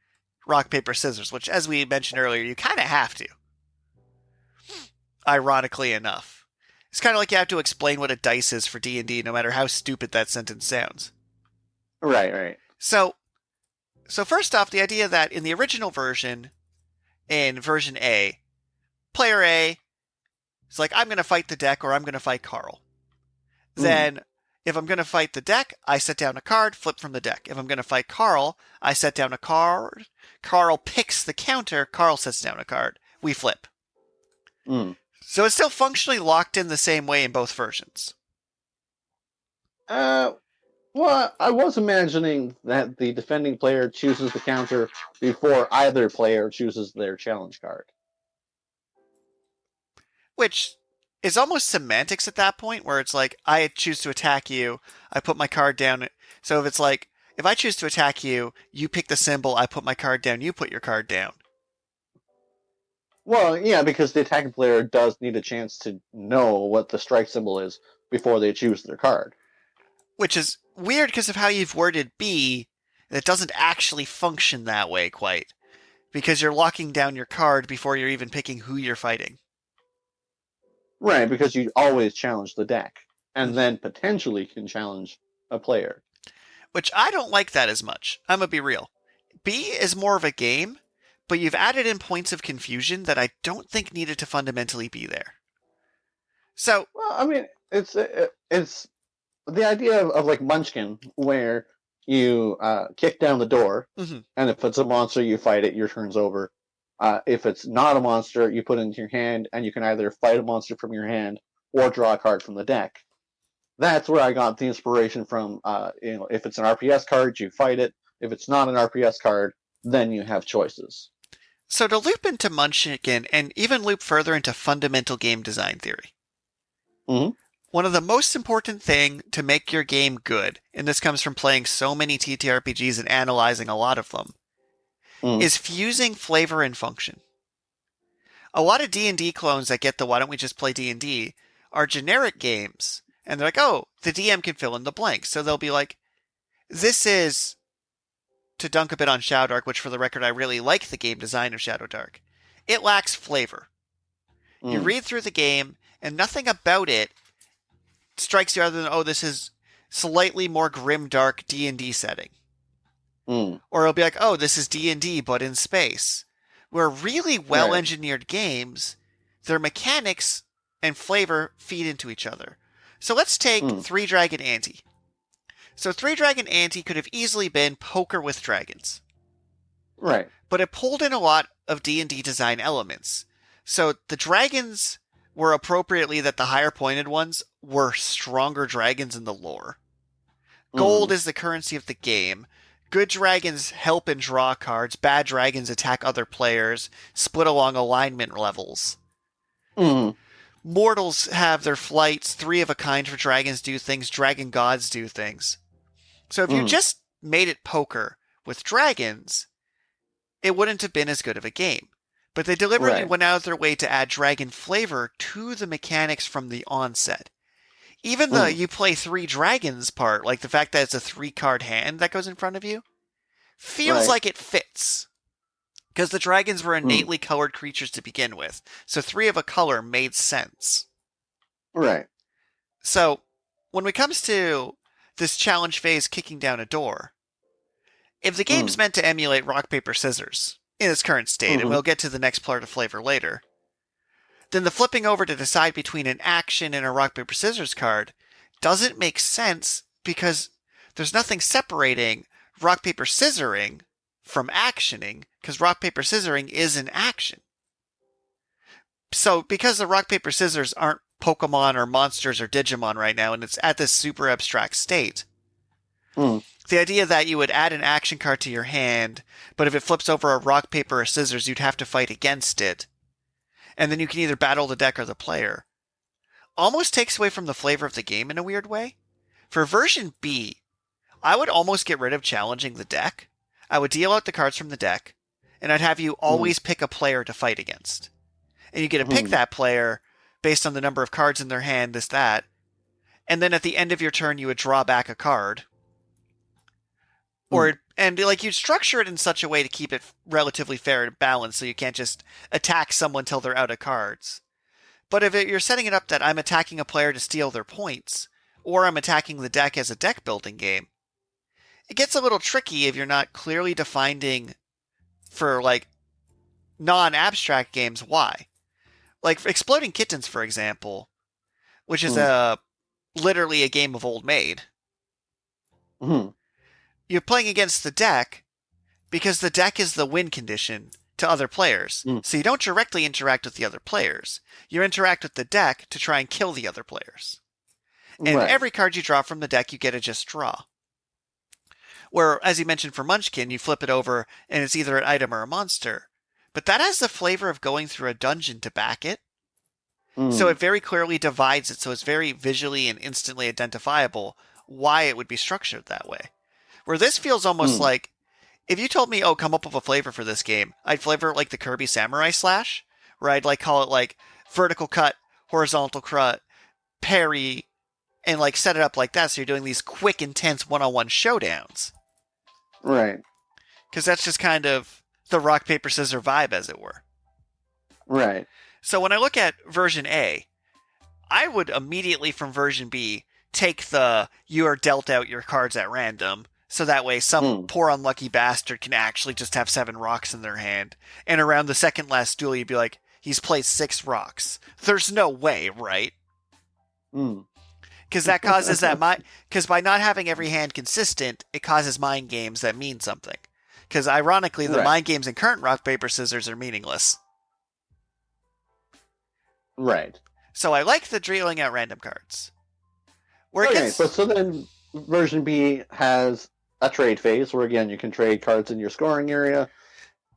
rock, paper, scissors, which, as we mentioned earlier, you kind of have to. Ironically enough. It's kind of like you have to explain what a dice is for D&D, no matter how stupid that sentence sounds. Right. So first off, the idea that in the original version, in version A, player A is like, I'm going to fight the deck or I'm going to fight Karl. Then, if I'm going to fight the deck, I set down a card, flip from the deck. If I'm going to fight Karl, I set down a card. Karl picks the counter. Karl sets down a card. We flip. So it's still functionally locked in the same way in both versions. Well, I was imagining that the defending player chooses the counter before either player chooses their challenge card. Which is almost semantics at that point, where it's like, I choose to attack you, I put my card down. So if it's like, if I choose to attack you, you pick the symbol, I put my card down, you put your card down. Well, yeah, because the attacking player does need a chance to know what the strike symbol is before they choose their card. Which is weird because of how you've worded B, that doesn't actually function that way quite. Because you're locking down your card before you're even picking who you're fighting. Right, because you always challenge the deck, and then potentially can challenge a player. Which I don't like that as much. I'm gonna be real. B is more of a game, but you've added in points of confusion that I don't think needed to fundamentally be there. So, well, I mean, it's the idea of like Munchkin, where you kick down the door, and if it's a monster, you fight it. Your turn's over. If it's not a monster, you put it into your hand, and you can either fight a monster from your hand or draw a card from the deck. That's where I got the inspiration from. If it's an RPS card, you fight it. If it's not an RPS card, then you have choices. So to loop into Munchkin, and even loop further into fundamental game design theory, one of the most important thing to make your game good, and this comes from playing so many TTRPGs and analyzing a lot of them, is fusing flavor and function. A lot of D&D clones that get the why don't we just play D&D are generic games, and they're like, oh, the DM can fill in the blanks. So they'll be like, this is, to dunk a bit on Shadow Dark, which for the record I really like the game design of Shadow Dark, it lacks flavor. You read through the game, and nothing about it strikes you other than, oh, this is slightly more grim, dark D&D setting. Or it'll be like, oh, this is D&D, but in space. Where really well-engineered games, their mechanics and flavor feed into each other. So let's take Three Dragon Ante. So Three Dragon Ante could have easily been poker with dragons. Right. But it pulled in a lot of D&D design elements. So the dragons were appropriately that the higher pointed ones were stronger dragons in the lore. Gold is the currency of the game. Good dragons help and draw cards. Bad dragons attack other players, split along alignment levels. Mortals have their flights. 3 of a kind for dragons do things. Dragon gods do things. So if you just made it poker with dragons, it wouldn't have been as good of a game. But they deliberately went out of their way to add dragon flavor to the mechanics from the onset. Even the you play 3 dragons part, like the fact that it's a 3-card hand that goes in front of you, feels like it fits. Because the dragons were innately colored creatures to begin with. So 3 of a color made sense. Right. So when it comes to this challenge phase kicking down a door, if the game's meant to emulate rock, paper, scissors in its current state, and we'll get to the next part of flavor later, then the flipping over to decide between an action and a rock, paper, scissors card doesn't make sense because there's nothing separating rock, paper, scissoring from actioning, because rock, paper, scissoring is an action. So because the rock, paper, scissors aren't Pokemon or monsters or Digimon right now, and it's at this super abstract state, the idea that you would add an action card to your hand, but if it flips over a rock, paper, or scissors, you'd have to fight against it, and then you can either battle the deck or the player, almost takes away from the flavor of the game in a weird way. For version B, I would almost get rid of challenging the deck. I would deal out the cards from the deck, and I'd have you always pick a player to fight against. And you get to pick that player based on the number of cards in their hand, this, that, and then at the end of your turn, you would draw back a card. And you'd structure it in such a way to keep it relatively fair and balanced, so you can't just attack someone till they're out of cards. But if you're setting it up that I'm attacking a player to steal their points, or I'm attacking the deck as a deck building game, it gets a little tricky if you're not clearly defining for non-abstract games why. Like for Exploding Kittens, for example, which is literally a game of Old Maid. You're playing against the deck because the deck is the win condition to other players. So you don't directly interact with the other players. You interact with the deck to try and kill the other players. And every card you draw from the deck, you get to just draw. Where, as you mentioned for Munchkin, you flip it over and it's either an item or a monster. But that has the flavor of going through a dungeon to back it. So it very clearly divides it, so it's very visually and instantly identifiable why it would be structured that way. Where this feels almost like, if you told me, come up with a flavor for this game, I'd flavor it like the Kirby Samurai Slash, where I'd call it vertical cut, horizontal cut, parry, and set it up like that, so you're doing these quick, intense one-on-one showdowns. Right. Because that's just kind of the rock, paper, scissors vibe, as it were. Right. So when I look at version A, I would immediately from version B take you are dealt out your cards at random, so that way some poor unlucky bastard can actually just have 7 rocks in their hand, and around the second last duel you'd be like, he's played 6 rocks. There's no way, right? Because that causes because by not having every hand consistent, it causes mind games that mean something. Because ironically, the mind games in current rock, paper, scissors are meaningless. Right. So I like the dealing out random cards. So then version B has a trade phase where, again, you can trade cards in your scoring area,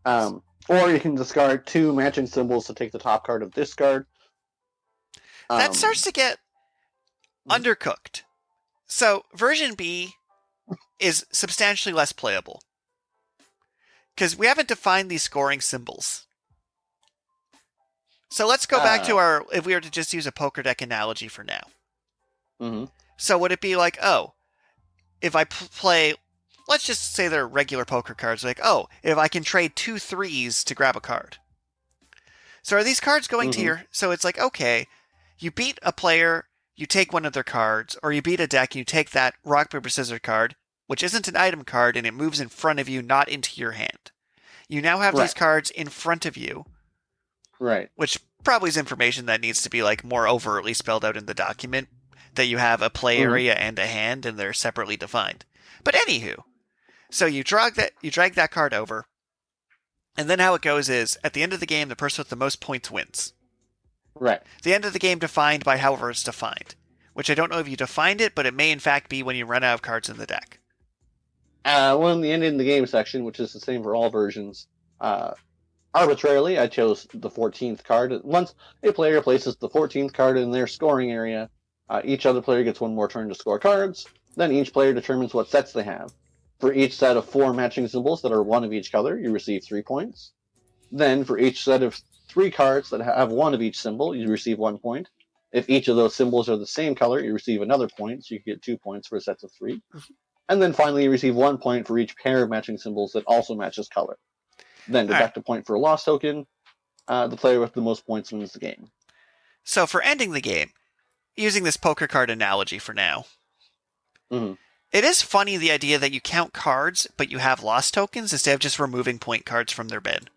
or you can discard 2 matching symbols to take the top card of this card. That starts to get undercooked. So version B is substantially less playable. Because we haven't defined these scoring symbols. So let's go back to if we were to just use a poker deck analogy for now. So would it be if I play, let's just say they're regular poker cards, if I can trade 2 3s to grab a card. So are these cards going to your, so it's okay, you beat a player, you take one of their cards, or you beat a deck and you take that rock, paper, scissors card, which isn't an item card, and it moves in front of you, not into your hand. You now have these cards in front of you. Right. Which probably is information that needs to be more overtly spelled out in the document, that you have a play area and a hand, and they're separately defined. But anywho, so you drag that card over, and then how it goes is, at the end of the game, the person with the most points wins. Right. The end of the game defined by however it's defined, which I don't know if you defined it, but it may in fact be when you run out of cards in the deck. Well, in the end in the game section, which is the same for all versions, arbitrarily, I chose the 14th card. Once a player places the 14th card in their scoring area, each other player gets 1 more turn to score cards. Then each player determines what sets they have. For each set of 4 matching symbols that are 1 of each color, you receive 3 points. Then for each set of 3 cards that have 1 of each symbol, you receive 1 point. If each of those symbols are the same color, you receive another point, so you get 2 points for sets of 3. And then finally, you receive 1 point for each pair of matching symbols that also matches color. then deduct a point for a lost token. The player with the most points wins the game. So for ending the game, using this poker card analogy for now, it is funny the idea that you count cards, but you have lost tokens instead of just removing point cards from their bin.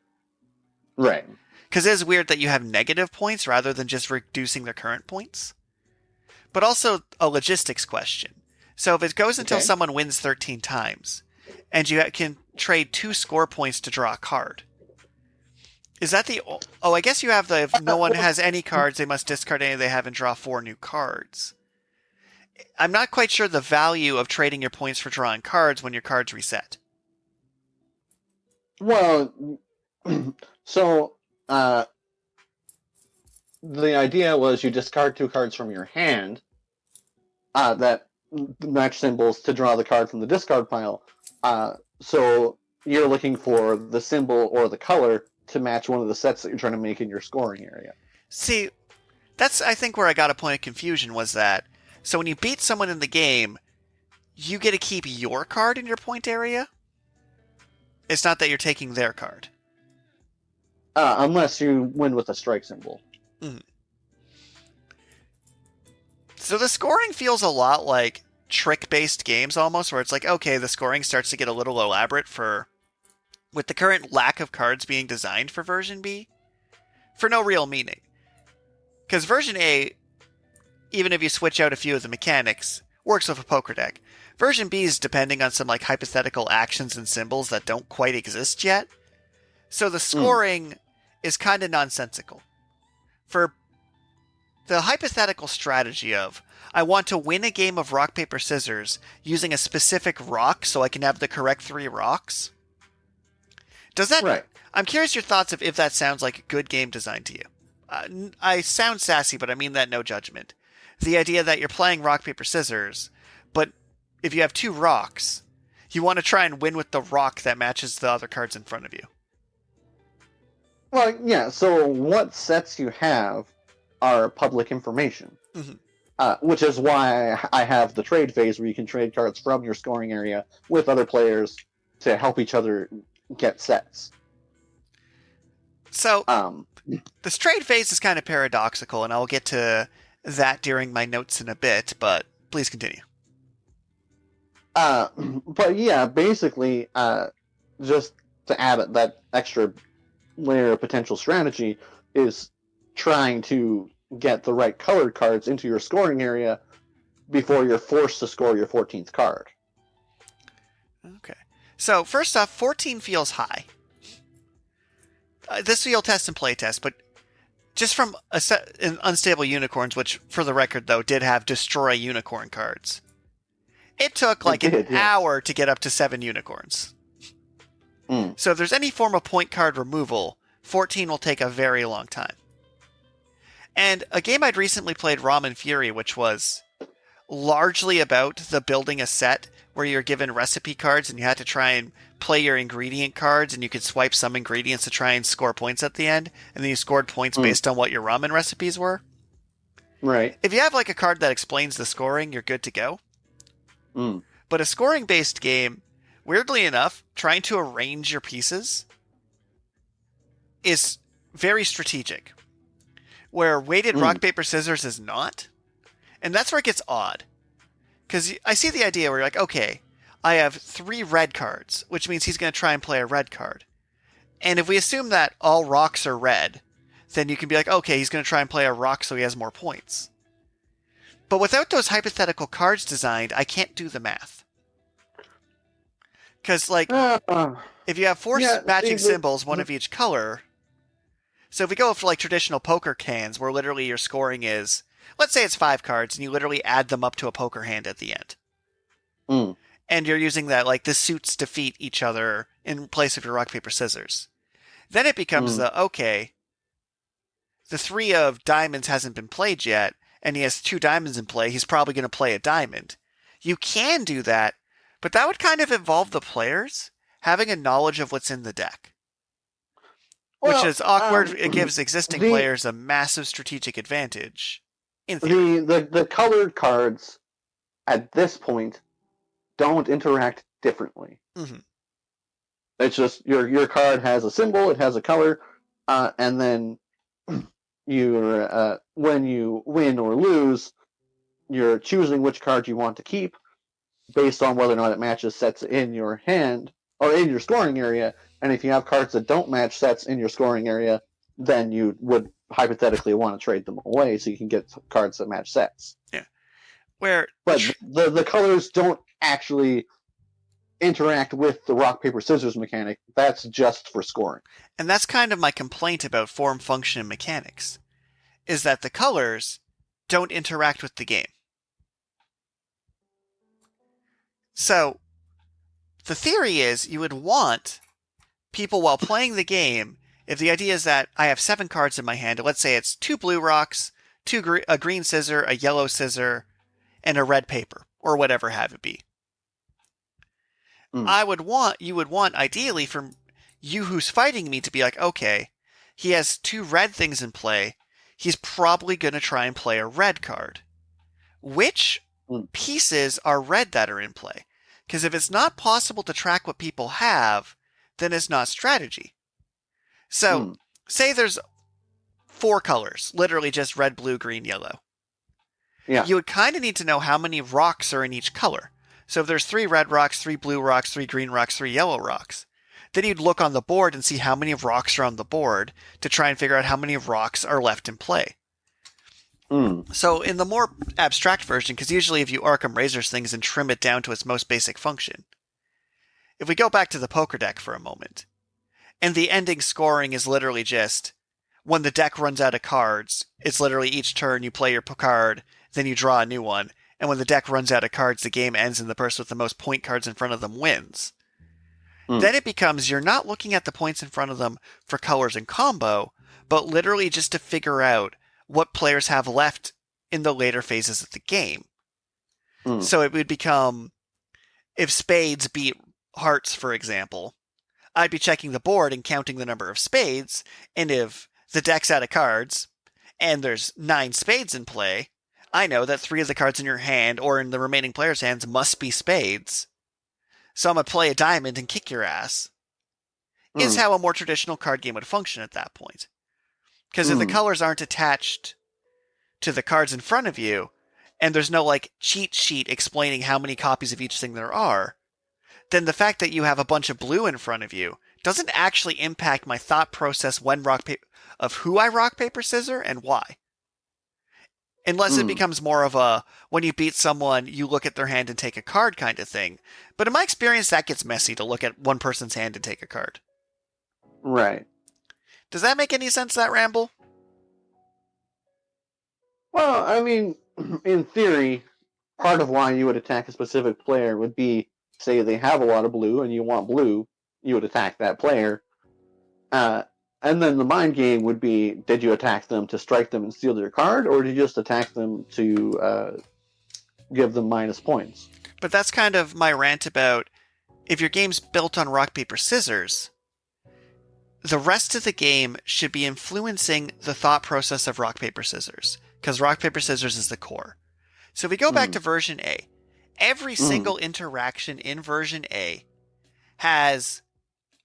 Right. Because it is weird that you have negative points rather than just reducing their current points. But also a logistics question. So if it goes until someone wins 13 times, and you can trade 2 score points to draw a card. Is that the... Oh, I guess you have the... If no one has any cards, they must discard any they have and draw 4 new cards. I'm not quite sure the value of trading your points for drawing cards when your cards reset. Well, so... the idea was you discard 2 cards from your hand that match symbols to draw the card from the discard pile. So you're looking for the symbol or the color to match one of the sets that you're trying to make in your scoring area. See, that's, I think, where I got a point of confusion was that, so when you beat someone in the game, you get to keep your card in your point area? It's not that you're taking their card. Unless you win with a strike symbol. Mm. So the scoring feels a lot like trick-based games almost, where it's like, okay, the scoring starts to get a little elaborate with the current lack of cards being designed for version B, for no real meaning. Because version A, even if you switch out a few of the mechanics, works with a poker deck. Version B is depending on some like hypothetical actions and symbols that don't quite exist yet. So the scoring is kind of nonsensical. For the hypothetical strategy of, I want to win a game of rock, paper, scissors using a specific rock so I can have the correct 3 rocks. Does that... Right. I'm curious your thoughts of if that sounds like good game design to you. I sound sassy, but I mean that no judgment. The idea that you're playing rock, paper, scissors, but if you have 2 rocks, you want to try and win with the rock that matches the other cards in front of you. Well, yeah, so what sets you have are public information. Which is why I have the trade phase where you can trade cards from your scoring area with other players to help each other get sets. So, this trade phase is kind of paradoxical, and I'll get to that during my notes in a bit, but please continue. But yeah, basically, just to add that extra layer of potential strategy is trying to get the right colored cards into your scoring area before you're forced to score your 14th card. Okay. So, first off, 14 feels high. This you'll test and play test, but just from a set in Unstable Unicorns, which, for the record, though, did have Destroy Unicorn cards, it took like an hour to get up to 7 unicorns. So if there's any form of point card removal, 14 will take a very long time. And a game I'd recently played, Ramen Fury, which was largely about the building a set where you're given recipe cards and you had to try and play your ingredient cards and you could swipe some ingredients to try and score points at the end, and then you scored points based on what your ramen recipes were. Right. If you have like a card that explains the scoring, you're good to go. But a scoring-based game, weirdly enough, trying to arrange your pieces is very strategic. Where weighted rock, paper, scissors is not. And that's where it gets odd. Because I see the idea where you're like, okay, I have 3 red cards, which means he's going to try and play a red card. And if we assume that all rocks are red, then you can be like, okay, he's going to try and play a rock so he has more points. But without those hypothetical cards designed, I can't do the math. Because, like, if you have 4 matching symbols, one of each color... So if we go for like traditional poker cans, where literally your scoring is, let's say it's 5 cards, and you literally add them up to a poker hand at the end. And you're using that, like, the suits defeat each other in place of your rock, paper, scissors. Then it becomes okay, the 3 of diamonds hasn't been played yet, and he has 2 diamonds in play, he's probably going to play a diamond. You can do that, but that would kind of involve the players having a knowledge of what's in the deck. Which is awkward. It gives existing players a massive strategic advantage. In theory. The colored cards at this point don't interact differently. It's just your card has a symbol, it has a color, and then when you win or lose, you're choosing which card you want to keep based on whether or not it matches sets in your hand or in your scoring area. And if you have cards that don't match sets in your scoring area, then you would hypothetically want to trade them away so you can get cards that match sets. Yeah. Where But the colors don't actually interact with the rock, paper, scissors mechanic. That's just for scoring. And that's kind of my complaint about form, function, and mechanics, is that the colors don't interact with the game. So, the theory is you would want people, while playing the game, if the idea is that I have 7 cards in my hand, let's say it's 2 blue rocks, a green scissor, a yellow scissor, and a red paper, or whatever have it be. You would want, ideally, from you who's fighting me to be like, okay, he has 2 red things in play. He's probably going to try and play a red card. Which pieces are red that are in play? Because if it's not possible to track what people have, then it's not strategy. So, say there's 4 colors, literally just red, blue, green, yellow. Yeah. You would kind of need to know how many rocks are in each color. So if there's 3 red rocks, 3 blue rocks, 3 green rocks, 3 yellow rocks, then you'd look on the board and see how many rocks are on the board to try and figure out how many rocks are left in play. So in the more abstract version, because usually if you Arkham Razors things and trim it down to its most basic function, if we go back to the poker deck for a moment, and the ending scoring is literally just, when the deck runs out of cards, it's literally each turn you play your card, then you draw a new one, and when the deck runs out of cards, the game ends and the person with the most point cards in front of them wins. Then it becomes, you're not looking at the points in front of them for colors and combo, but literally just to figure out what players have left in the later phases of the game. So it would become, if spades beat hearts, for example, I'd be checking the board and counting the number of spades, and if the deck's out of cards, and there's 9 spades in play, I know that 3 of the cards in your hand, or in the remaining players' hands, must be spades. So I'm going to play a diamond and kick your ass. Is how a more traditional card game would function at that point. Because if the colors aren't attached to the cards in front of you, and there's no cheat sheet explaining how many copies of each thing there are, then the fact that you have a bunch of blue in front of you doesn't actually impact my thought process of who I rock, paper, scissors, and why. Unless it becomes more of a, when you beat someone, you look at their hand and take a card kind of thing. But in my experience, that gets messy to look at one person's hand and take a card. Right. Does that make any sense, that ramble? Well, I mean, in theory, part of why you would attack a specific player would be, say they have a lot of blue and you want blue, you would attack that player. And then the mind game would be, did you attack them to strike them and steal their card, or did you just attack them to give them minus points? But that's kind of my rant about, if your game's built on rock, paper, scissors, the rest of the game should be influencing the thought process of rock, paper, scissors. Because rock, paper, scissors is the core. So if we go back to version A, every single interaction in version A has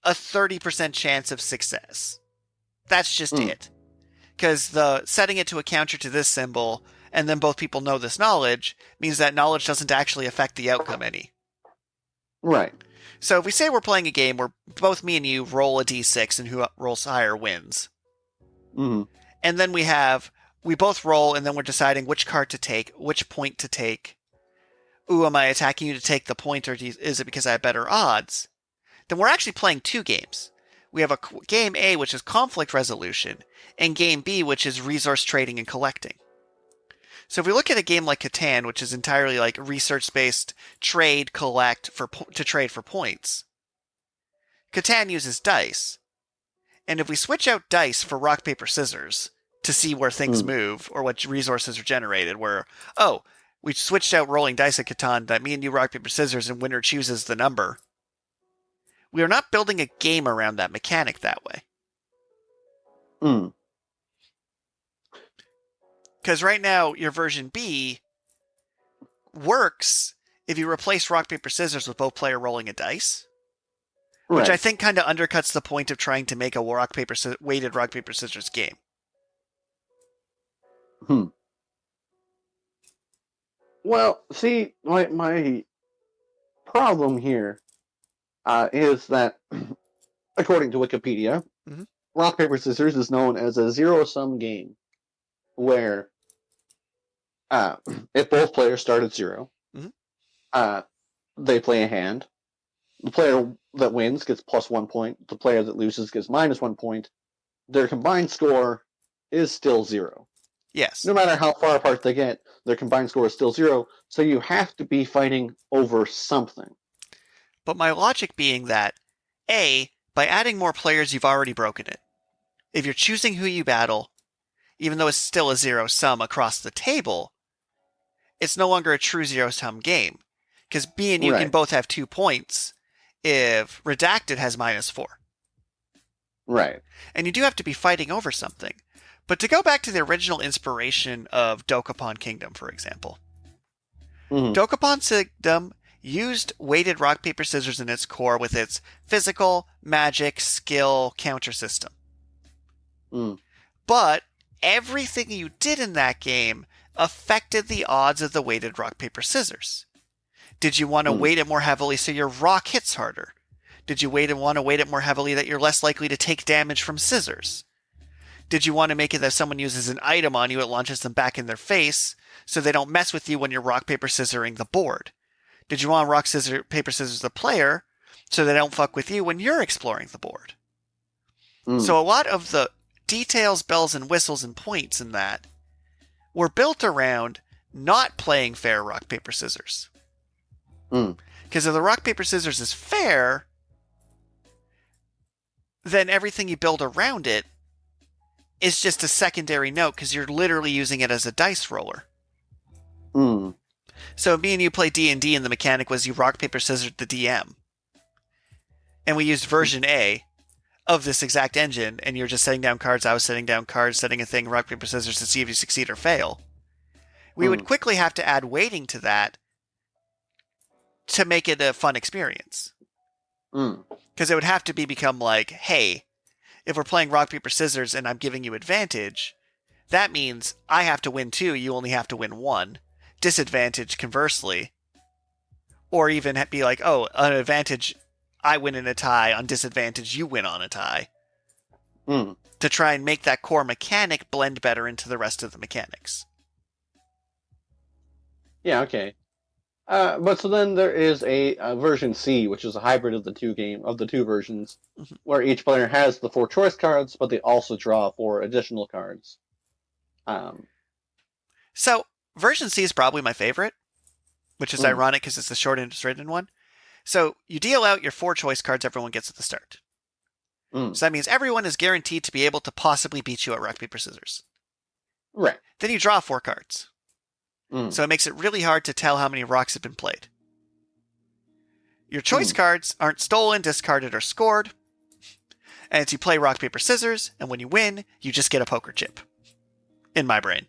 a 30% chance of success. That's just it. Because the setting it to a counter to this symbol, and then both people know this knowledge, means that knowledge doesn't actually affect the outcome any. Right. So if we say we're playing a game where both me and you roll a d6 and who rolls higher wins. And then we both roll and then we're deciding which card to take, which point to take. Ooh, am I attacking you to take the point, or is it because I have better odds? Then we're actually playing 2 games. We have a game A, which is conflict resolution, and game B, which is resource trading and collecting. So if we look at a game like Catan, which is entirely research-based, trade, collect, to trade for points, Catan uses dice. And if we switch out dice for rock, paper, scissors to see where things move or what resources are generated, we switched out rolling dice at Catan, that me and you rock, paper, scissors, and winner chooses the number. We are not building a game around that mechanic that way. Because right now, your version B works if you replace rock, paper, scissors with both player rolling a dice. which I Right. think kind of undercuts the point of trying to make a weighted rock paper scissors game. Hmm. Well, see, my problem here is that, according to Wikipedia, Mhm. rock paper scissors is known as a zero-sum game, where if both players start at 0, Mhm. they play a hand. The player that wins gets plus 1 point. The player that loses gets minus 1 point. Their combined score is still 0. Yes. No matter how far apart they get, their combined score is still 0. So you have to be fighting over something. But my logic being that, A, by adding more players, you've already broken it. If you're choosing who you battle, even though it's still a zero sum across the table, it's no longer a true zero sum game. Because B and you can Right. both have 2 points if Redacted has -4. Right. And you do have to be fighting over something. But to go back to the original inspiration of Dokapon Kingdom, for example, Mm-hmm. Dokapon Kingdom used weighted rock, paper, scissors in its core with its physical, magic, skill, counter system. Mm. But everything you did in that game affected the odds of the weighted rock, paper, scissors. Did you want to weight it more heavily so your rock hits harder? Did you want to weight it more heavily that you're less likely to take damage from scissors? Did you want to make it that if someone uses an item on you, it launches them back in their face so they don't mess with you when you're rock, paper, scissoring the board? Did you want rock, scissors, paper, scissors the player so they don't fuck with you when you're exploring the board? So a lot of the details, bells and whistles and points in that were built around not playing fair rock, paper, scissors. Because if the rock, paper, scissors is fair, then everything you build around it is just a secondary note because you're literally using it as a dice roller. So me and you play D&D and the mechanic was you rock, paper, scissors the DM. And we used version A of this exact engine, and you're just setting down cards, I was setting down cards, setting a thing, rock, paper, scissors to see if you succeed or fail. We would quickly have to add weighting to that to make it a fun experience. Because it would have to become like, hey, if we're playing rock, paper, scissors and I'm giving you advantage, that means I have to win 2, you only have to win 1. Disadvantage, conversely. Or even be like, oh, an advantage, I win in a tie. On disadvantage, you win on a tie. To try and make that core mechanic blend better into the rest of the mechanics. Yeah, okay. But so then there is a version C, which is a hybrid of the two versions, where each player has the 4 choice cards, but they also draw 4 additional cards. So version C is probably my favorite, which is ironic because it's the shortest written one. So you deal out your 4 choice cards everyone gets at the start. So that means everyone is guaranteed to be able to possibly beat you at rock, paper, scissors. Right. Then you draw 4 cards. So it makes it really hard to tell how many rocks have been played. Your choice cards aren't stolen, discarded, or scored. And it's you play rock, paper, scissors, and when you win, you just get a poker chip. In my brain.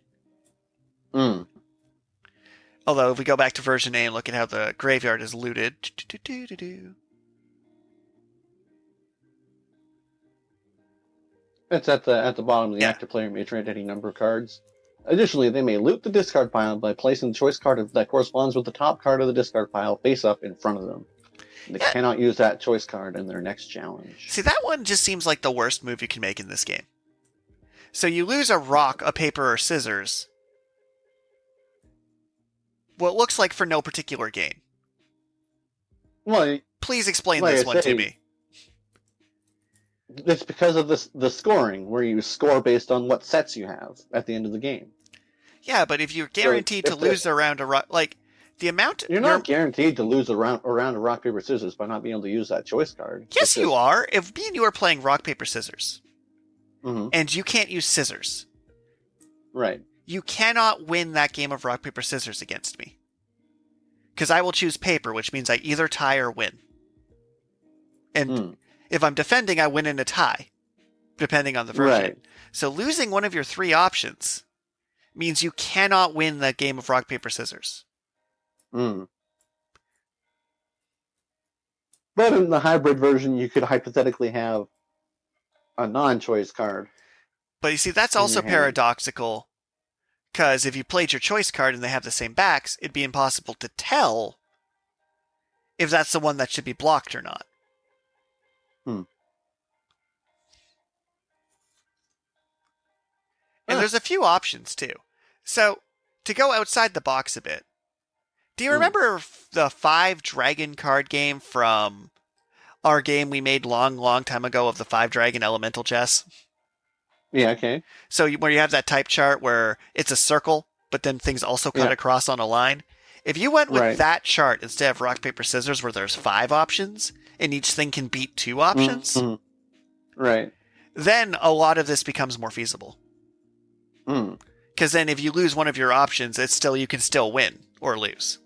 Although, if we go back to version A and look at how the graveyard is looted. It's at the bottom of the active player may trade any number of cards. Additionally, they may loot the discard pile by placing the choice card that corresponds with the top card of the discard pile face up in front of them. They cannot use that choice card in their next challenge. See, that one just seems like the worst move you can make in this game. So you lose a rock, a paper, or scissors. What looks like for no particular gain. Well, please explain this one to me. It's because of the scoring, where you score based on what sets you have at the end of the game. Yeah, but if you're guaranteed to lose around a rock, like the amount you're not guaranteed to lose around a rock paper scissors by not being able to use that choice card. Yes, you are. If me and you are playing rock paper scissors, and you can't use scissors, right? You cannot win that game of rock paper scissors against me, because I will choose paper, which means I either tie or win. And if I'm defending, I win in a tie, depending on the version. Right. So losing one of your 3 options means you cannot win that game of rock, paper, scissors. But in the hybrid version, you could hypothetically have a non-choice card But you see, that's in also your hand. paradoxical, because if you played your choice card and they have the same backs, it'd be impossible to tell if that's the one that should be blocked or not. And there's a few options, too. So, to go outside the box a bit, do you remember the 5 dragon card game from our game we made long time ago of the 5 dragon elemental chess? Yeah, okay. So where you have that type chart where it's a circle, but then things also cut across on a line. If you went with that chart instead of rock, paper, scissors, where there's 5 options, and each thing can beat 2 options, right, then a lot of this becomes more feasible. Because then if you lose one of your options, you can still win or lose.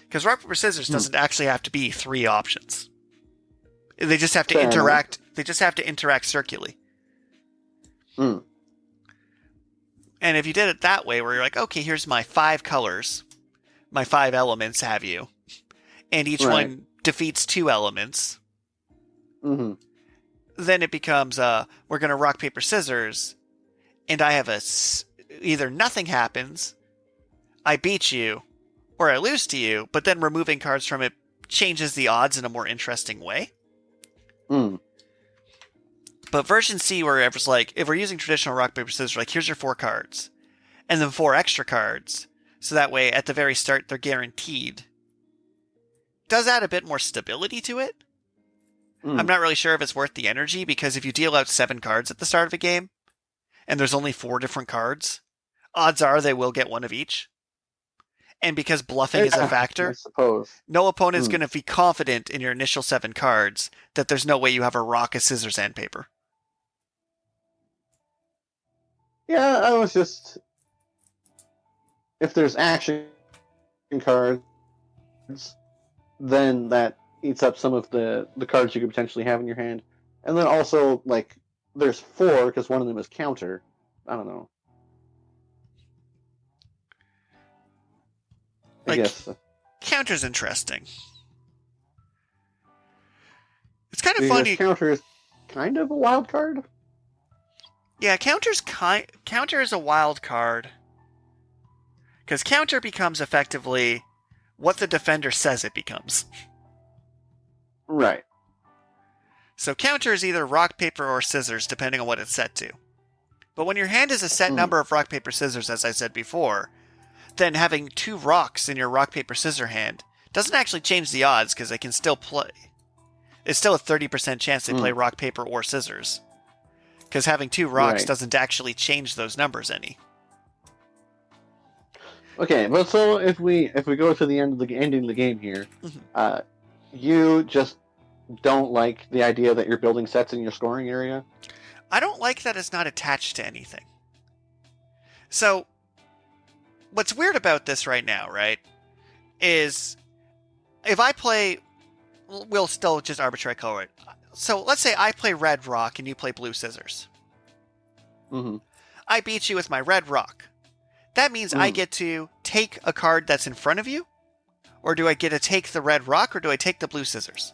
Because rock, paper, scissors doesn't actually have to be 3 options. They just have to interact. They just have to interact circularly. And if you did it that way, where you're like, okay, here's my 5 colors, my 5 elements have you, and each one defeats 2 elements, then it becomes, we're going to rock, paper, scissors, and I have either nothing happens, I beat you, or I lose to you, but then removing cards from it changes the odds in a more interesting way. But version C, where it was like, if we're using traditional rock, paper, scissors, like, here's your 4 cards, and then 4 extra cards, so that way, at the very start, they're guaranteed, does add a bit more stability to it. I'm not really sure if it's worth the energy, because if you deal out 7 cards at the start of a game, and there's only 4 different cards, odds are they will get 1 of each. And because bluffing is a factor, I suppose. No opponent's going to be confident in your initial 7 cards that there's no way you have a rock, a scissors, and paper. Yeah, I was just... If there's action cards, then that eats up some of the cards you could potentially have in your hand. And then also, like, there's 4, because one of them is counter. I don't know. I guess. Counter's interesting. It's kind of funny. Counter is kind of a wild card? Yeah, counter is a wild card. Because counter becomes effectively what the defender says it becomes. Right. So counter is either rock, paper, or scissors, depending on what it's set to. But when your hand is a set number of rock, paper, scissors, as I said before, then having 2 rocks in your rock, paper, scissor hand doesn't actually change the odds, because they can still play. It's still a 30% chance they play rock, paper, or scissors. Because having 2 rocks doesn't actually change those numbers any. Okay, but so if we go to the ending of the game here, you just don't like the idea that you're building sets in your scoring area? I don't like that it's not attached to anything. So, what's weird about this right now, right, is if I play, we'll still just arbitrary color it. So let's say I play red rock and you play blue scissors. I beat you with my red rock. That means I get to take a card that's in front of you? Or do I get to take the red rock, or do I take the blue scissors?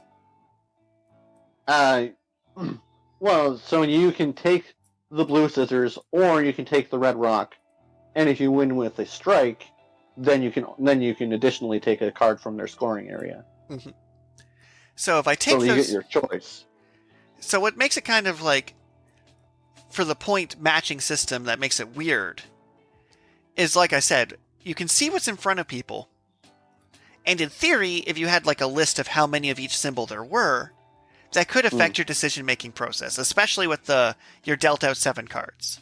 Well, so you can take the blue scissors, or you can take the red rock, and if you win with a strike, then you can additionally take a card from their scoring area. So if I take those, you get your choice. So what makes it kind of like, for the point matching system that makes it weird, is like I said, you can see what's in front of people, and in theory, if you had like a list of how many of each symbol there were, that could affect your decision-making process, especially with your dealt out 7 cards.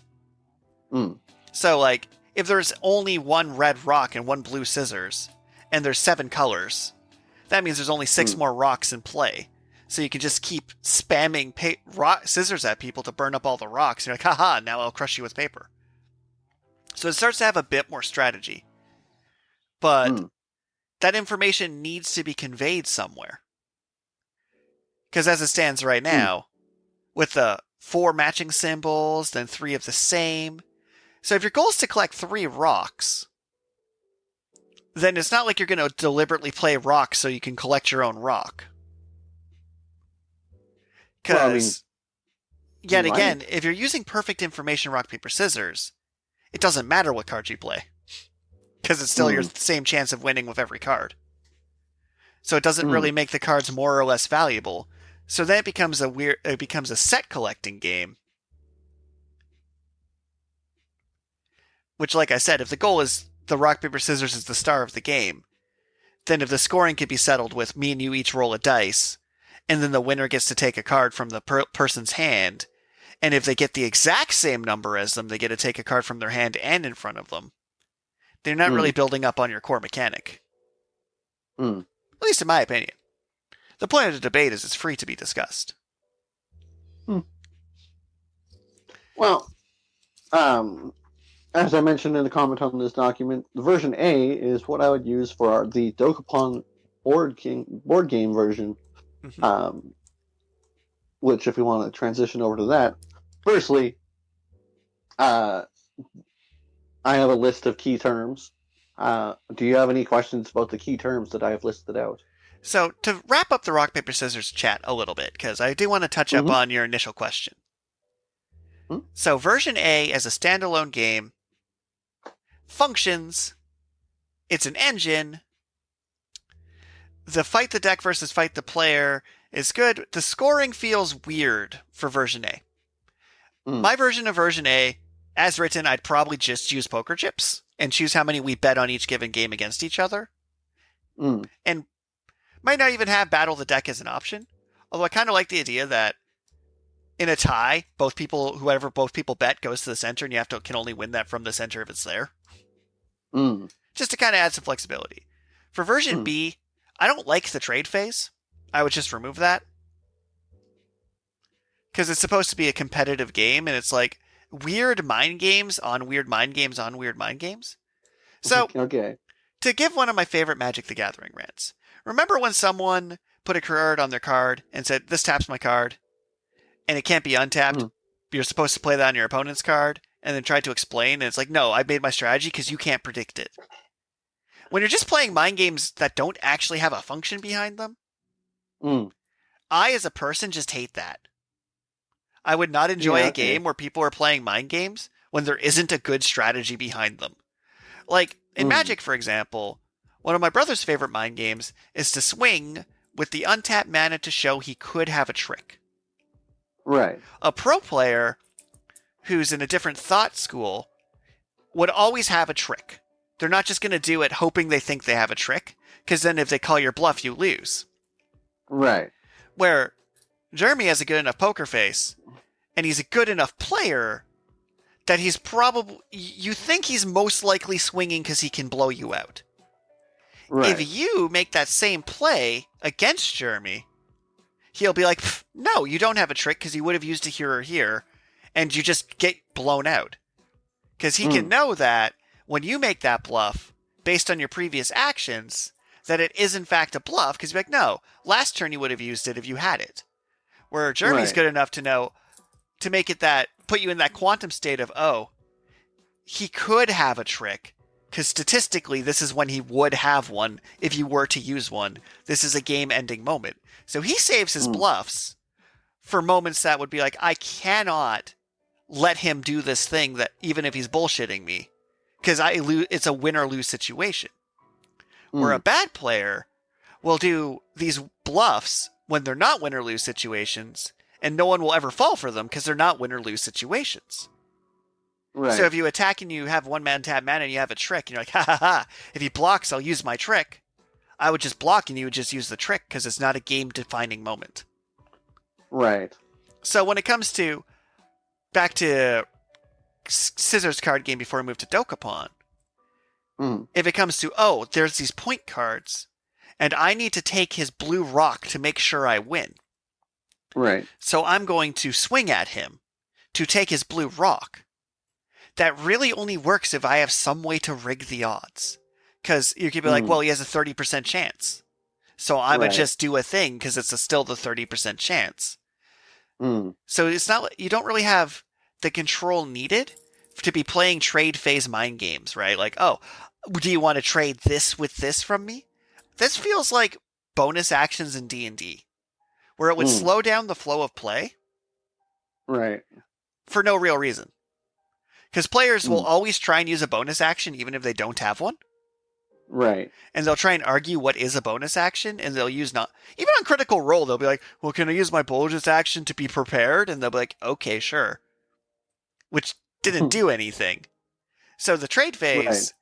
So, like, if there's only 1 red rock and 1 blue scissors, and there's 7 colors, that means there's only 6 more rocks in play. So you can just keep spamming scissors at people to burn up all the rocks. You're like, haha, now I'll crush you with paper. So it starts to have a bit more strategy. But that information needs to be conveyed somewhere. Because as it stands right now, with the 4 matching symbols, then 3 of the same. So if your goal is to collect 3 rocks, then it's not like you're going to deliberately play rocks so you can collect your own rock. Well, I mean, Because, yet right. again, if you're using perfect information rock, paper, scissors, it doesn't matter what card you play. Because it's still your same chance of winning with every card. So it doesn't really make the cards more or less valuable. So then it becomes a set collecting game. Which, like I said, if the goal is the rock, paper, scissors is the star of the game, then if the scoring could be settled with me and you each roll a dice, and then the winner gets to take a card from the person's hand, and if they get the exact same number as them, they get to take a card from their hand and in front of them, they're not really building up on your core mechanic. At least in my opinion. The point of the debate is it's free to be discussed. Well, as I mentioned in the comment on this document, the version A is what I would use for the Dokapon board game version. Which, if you want to transition over to that, firstly, I have a list of key terms. Do you have any questions about the key terms that I have listed out? So, to wrap up the rock, paper, scissors chat a little bit, because I do want to touch up on your initial question. So, version A as a standalone game functions. It's an engine. The fight the deck versus fight the player is good. The scoring feels weird for version A. My version of version A, as written, I'd probably just use poker chips and choose how many we bet on each given game against each other. And might not even have battle the deck as an option. Although I kind of like the idea that in a tie, whoever both people bet goes to the center, and you can only win that from the center if it's there. Just to kind of add some flexibility. For version B, I don't like the trade phase. I would just remove that. Because it's supposed to be a competitive game, and it's like weird mind games on weird mind games on weird mind games. So, to give one of my favorite Magic the Gathering rants, remember when someone put a card on their card and said, this taps my card, and it can't be untapped? You're supposed to play that on your opponent's card, and then tried to explain, and it's like, no, I made my strategy because you can't predict it. When you're just playing mind games that don't actually have a function behind them, I, as a person, just hate that. I would not enjoy a game where people are playing mind games when there isn't a good strategy behind them. Like, in Magic, for example, one of my brother's favorite mind games is to swing with the untapped mana to show he could have a trick. Right. A pro player who's in a different thought school would always have a trick. They're not just going to do it hoping they think they have a trick, because then if they call your bluff, you lose. Right. Where Jeremy has a good enough poker face, and he's a good enough player that he's probably... You think he's most likely swinging because he can blow you out. Right. If you make that same play against Jeremy, he'll be like, no, you don't have a trick because you would have used it here or here, and you just get blown out. Because he can know that when you make that bluff, based on your previous actions, that it is in fact a bluff, because you're like, no, last turn you would have used it if you had it. Where Jeremy's good enough to know, to make it that, put you in that quantum state of, oh, he could have a trick, because statistically this is when he would have one if you were to use one. This is a game-ending moment. So he saves his bluffs for moments that would be like, I cannot let him do this thing that even if he's bullshitting me, because it's a win or lose situation. Where a bad player will do these bluffs when they're not win or lose situations, and no one will ever fall for them because they're not win or lose situations. Right. So if you attack and you have one man tap mana and you have a trick, and you're like, ha ha ha, if he blocks, I'll use my trick. I would just block and you would just use the trick because it's not a game-defining moment. Right. So when it comes to back to Scissors card game before we move to Dokapon, if it comes to, oh, there's these point cards, and I need to take his blue rock to make sure I win. Right. So I'm going to swing at him to take his blue rock. That really only works if I have some way to rig the odds. Because you could be like, well, he has a 30% chance. So I'm going to just do a thing because it's still the 30% chance. So it's not, you don't really have the control needed to be playing trade phase mind games, right? Like, oh, do you want to trade this with this from me? This feels like bonus actions in D&D, where it would slow down the flow of play Right. for no real reason. Because players will always try and use a bonus action even if they don't have one. Right. And they'll try and argue what is a bonus action, and they'll use not... Even on Critical Role, they'll be like, well, can I use my bonus action to be prepared? And they'll be like, okay, sure. Which didn't do anything. So the trade phase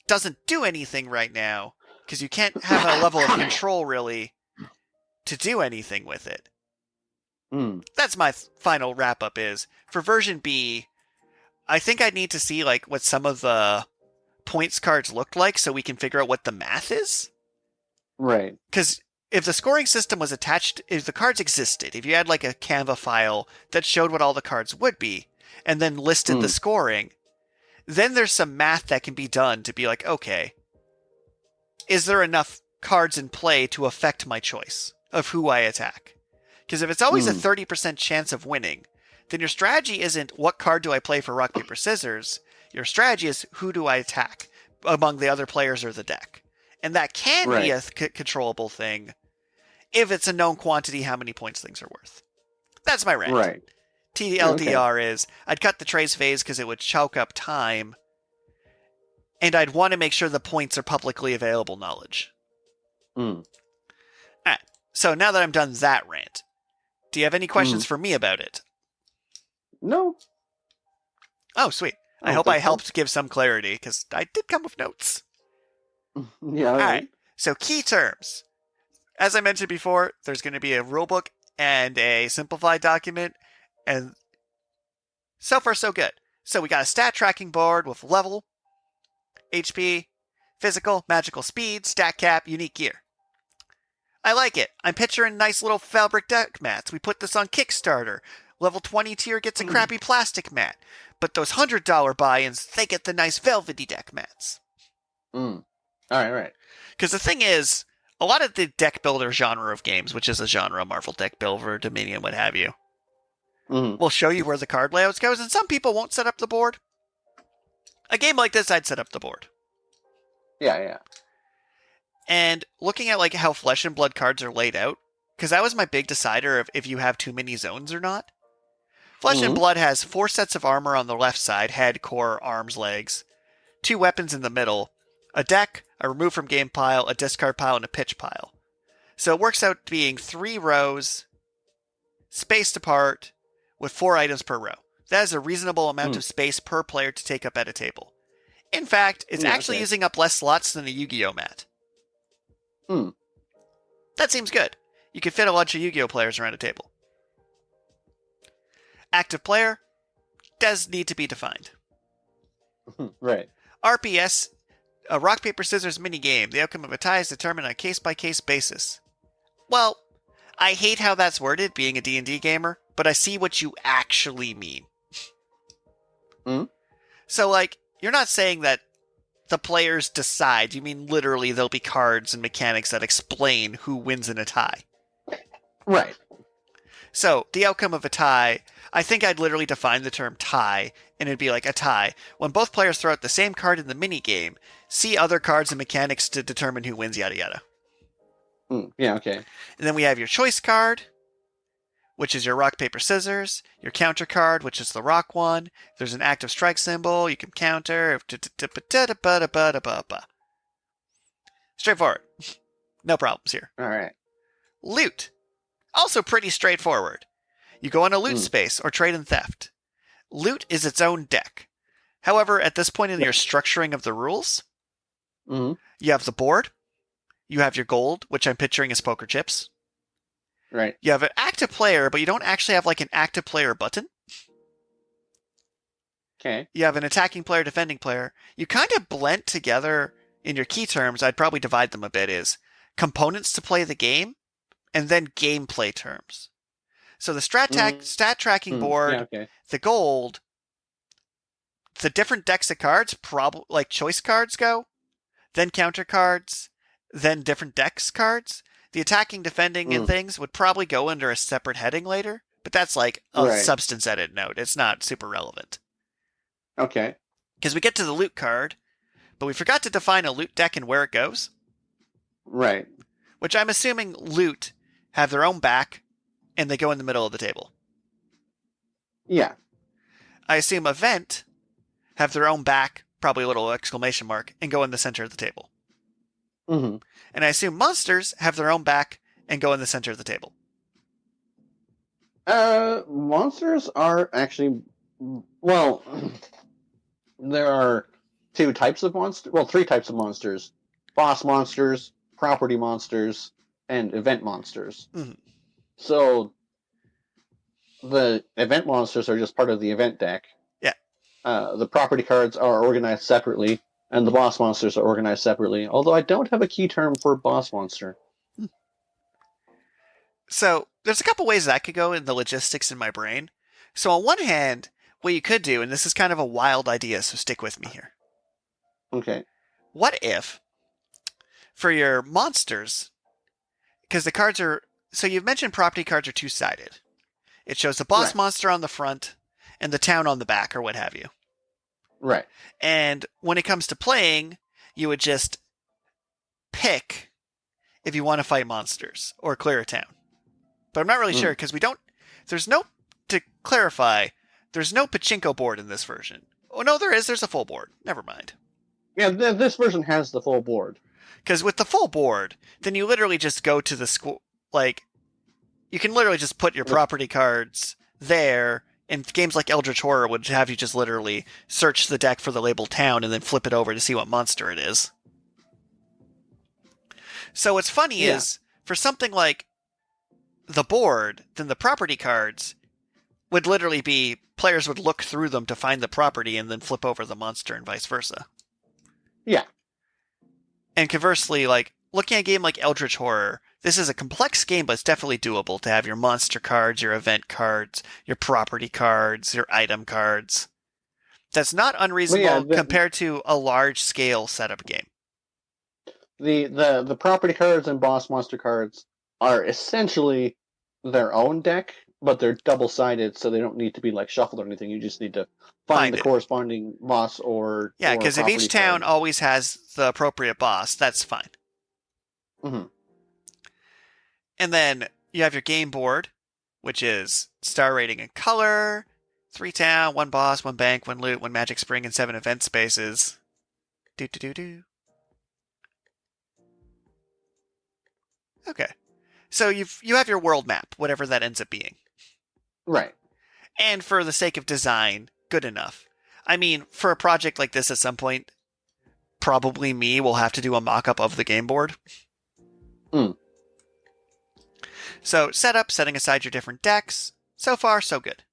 doesn't do anything right now, because you can't have a level of control, really, to do anything with it. That's my final wrap-up is. For version B, I think I need to see like what some of the points cards looked like so we can figure out what the math is. Right. Because if the scoring system was attached, if the cards existed, if you had like a Canva file that showed what all the cards would be, and then listed the scoring, then there's some math that can be done to be like, okay, is there enough cards in play to affect my choice of who I attack? Because if it's always a 30% chance of winning, then your strategy isn't what card do I play for rock, paper, scissors. Your strategy is who do I attack among the other players or the deck. And that can be a controllable thing if it's a known quantity how many points things are worth. That's my rant. Right. TLDR is, I'd cut the trace phase because it would choke up time, and I'd want to make sure the points are publicly available knowledge. Alright, so now that I'm done that rant, do you have any questions for me about it? No. Oh, sweet. I hope I helped give some clarity, because I did come with notes. Yeah. Alright, so key terms. As I mentioned before, there's going to be a rulebook and a simplified document, and so far so good. So we got a stat tracking board with level, HP, physical, magical speed, stat cap, unique gear. I like it. I'm picturing nice little fabric deck mats. We put this on Kickstarter. Level 20 tier gets a crappy plastic mat. But those $100 buy-ins, they get the nice velvety deck mats. Right. Because the thing is, a lot of the deck builder genre of games, which is a genre, Marvel Deck Builder, Dominion, what have you, will show you where the card layouts goes, and some people won't set up the board. A game like this, I'd set up the board. Yeah. And looking at like how Flesh and Blood cards are laid out, because that was my big decider of if you have too many zones or not. Flesh and Blood has 4 sets of armor on the left side, head, core, arms, legs, 2 weapons in the middle, a deck, a remove from game pile, a discard pile, and a pitch pile. So it works out being 3 rows, spaced apart, with 4 items per row. That is a reasonable amount of space per player to take up at a table. In fact, it's actually using up less slots than a Yu-Gi-Oh mat. That seems good. You could fit a bunch of Yu-Gi-Oh players around a table. Active player does need to be defined. Right. RPS, a rock, paper, scissors minigame. The outcome of a tie is determined on a case-by-case basis. Well, I hate how that's worded, being a D&D gamer, but I see what you actually mean. So, like, you're not saying that the players decide. You mean literally there'll be cards and mechanics that explain who wins in a tie. Right. So, the outcome of a tie, I think I'd literally define the term tie, and it'd be like a tie. When both players throw out the same card in the minigame, see other cards and mechanics to determine who wins, yada yada. Yeah, okay. And then we have your choice card, which is your rock, paper, scissors. Your counter card, which is the rock one. If there's an active strike symbol, you can counter. Straightforward. No problems here. All right. Loot. Also pretty straightforward. You go on a loot space or trade and theft. Loot is its own deck. However, at this point in your structuring of the rules, you have the board. You have your gold, which I'm picturing as poker chips. Right. You have an active player, but you don't actually have like an active player button. Okay. You have an attacking player, defending player. You kind of blend together in your key terms. I'd probably divide them a bit is components to play the game and then gameplay terms. So the stat tracking board, the gold, the different decks of cards, like choice cards go, then counter cards, then different decks cards. The attacking, defending, and things would probably go under a separate heading later, but that's like a substance edit note. It's not super relevant. Okay. Because we get to the loot card, but we forgot to define a loot deck and where it goes. Right. Which I'm assuming loot have their own back, and they go in the middle of the table. Yeah. I assume event have their own back, probably a little exclamation mark, and go in the center of the table. Mm-hmm. And I assume monsters have their own back and go in the center of the table. Monsters are actually, well, there are two types of monsters. Well, three types of monsters: boss monsters, property monsters, and event monsters. Mm-hmm. So the event monsters are just part of the event deck. Yeah. The property cards are organized separately, and the boss monsters are organized separately. Although I don't have a key term for boss monster. So there's a couple ways that could go in the logistics in my brain. So on one hand, what you could do, and this is kind of a wild idea, so stick with me here. Okay. What if, for your monsters, because the cards are, so you've mentioned property cards are two-sided. It shows the boss Right. monster on the front and the town on the back, or what have you. Right. And when it comes to playing, you would just pick if you want to fight monsters or clear a town. But I'm not really sure because to clarify, there's no pachinko board in this version. Oh, no, there is. There's a full board. Never mind. Yeah, this version has the full board. Because with the full board, then you literally just go to the school. Like, you can literally just put your property cards there. And games like Eldritch Horror would have you just literally search the deck for the label town and then flip it over to see what monster it is. So what's funny is, for something like the board, then the property cards would literally be, players would look through them to find the property and then flip over the monster and vice versa. Yeah. And conversely, like, looking at a game like Eldritch Horror, this is a complex game, but it's definitely doable to have your monster cards, your event cards, your property cards, your item cards. That's not unreasonable compared to a large-scale setup game. The property cards and boss monster cards are essentially their own deck, but they're double-sided, so they don't need to be like shuffled or anything. You just need to find the corresponding boss or because if each town always has the appropriate boss, that's fine. Mm-hmm. And then you have your game board, which is star rating and color, 3 town, 1 boss, 1 bank, 1 loot, 1 magic spring, and 7 event spaces. Do. Okay. So you have your world map, whatever that ends up being. Right. And for the sake of design, good enough. I mean, for a project like this at some point, probably me will have to do a mock-up of the game board. So setting aside your different decks. So far, so good.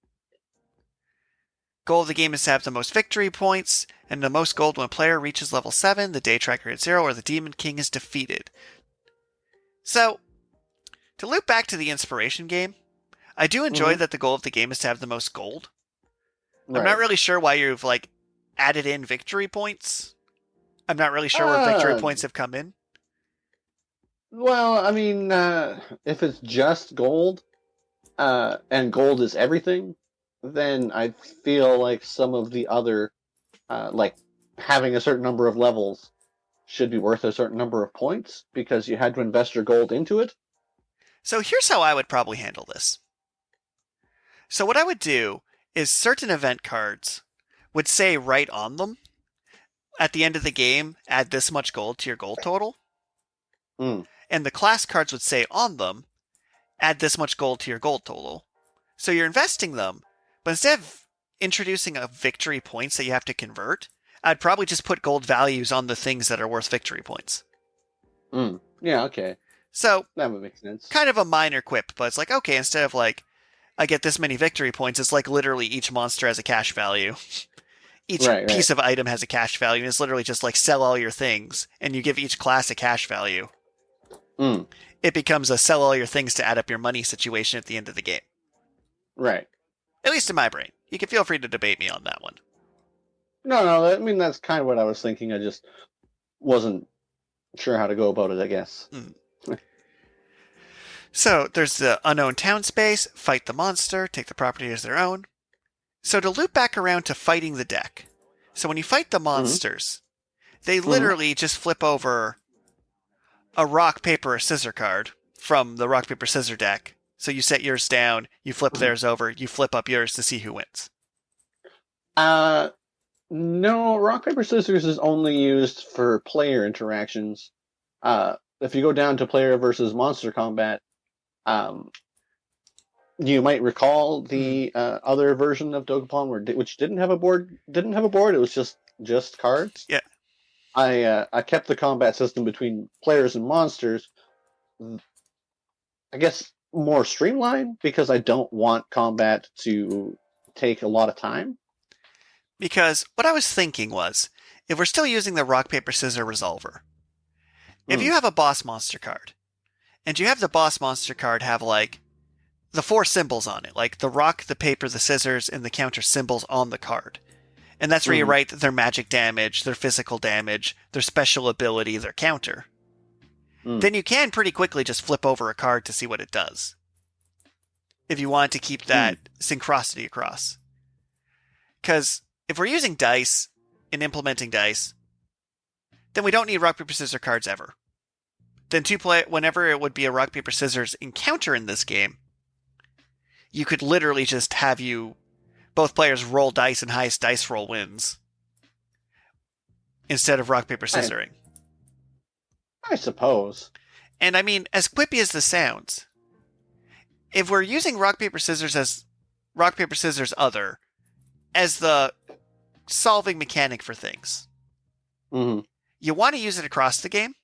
Goal of the game is to have the most victory points, and the most gold when a player reaches level 7, the day tracker hits 0, or the Demon King is defeated. So, to loop back to the inspiration game, I do enjoy that the goal of the game is to have the most gold. Right. I'm not really sure why you've added in victory points. I'm not really sure where victory points have come in. Well, I mean, if it's just gold, and gold is everything, then I feel like some of the other, like having a certain number of levels should be worth a certain number of points because you had to invest your gold into it. So here's how I would probably handle this. So what I would do is certain event cards would say right on them, at the end of the game, add this much gold to your gold total. And the class cards would say on them, add this much gold to your gold total. So you're investing them, but instead of introducing a victory points that you have to convert, I'd probably just put gold values on the things that are worth victory points. Yeah, okay. So, that would make sense. Kind of a minor quip, but it's like, okay, instead of I get this many victory points, it's like literally each monster has a cash value. Each piece of item has a cash value, and it's literally just sell all your things, and you give each class a cash value. It becomes a sell all your things to add up your money situation at the end of the game. Right. At least in my brain. You can feel free to debate me on that one. No, I mean, that's kind of what I was thinking. I just wasn't sure how to go about it, I guess. So, there's the unknown town space, fight the monster, take the property as their own. So to loop back around to fighting the deck. So when you fight the monsters, they literally just flip over a rock, paper, or scissor card from the rock, paper, scissor deck. So you set yours down, you flip theirs over, you flip up yours to see who wins. No, rock, paper, scissors is only used for player interactions. If you go down to player versus monster combat, you might recall the other version of Dokapon which didn't have a board. It was just cards. Yeah. I kept the combat system between players and monsters, I guess, more streamlined because I don't want combat to take a lot of time. Because what I was thinking was, if we're still using the rock, paper, scissors resolver, if you have a boss monster card, and you have the boss monster card have like the 4 symbols on it, like the rock, the paper, the scissors, and the counter symbols on the card. And that's where you write their magic damage, their physical damage, their special ability, their counter. Then you can pretty quickly just flip over a card to see what it does. If you want to keep that synchronicity across. Because if we're using dice and implementing dice, then we don't need rock, paper, scissors cards ever. Then whenever it would be a rock, paper, scissors encounter in this game, you could literally just have both players roll dice and highest dice roll wins. Instead of rock, paper, scissoring. I suppose. And I mean, as quippy as this sounds, if we're using rock, paper, scissors as rock, paper, scissors other as the solving mechanic for things, you want to use it across the game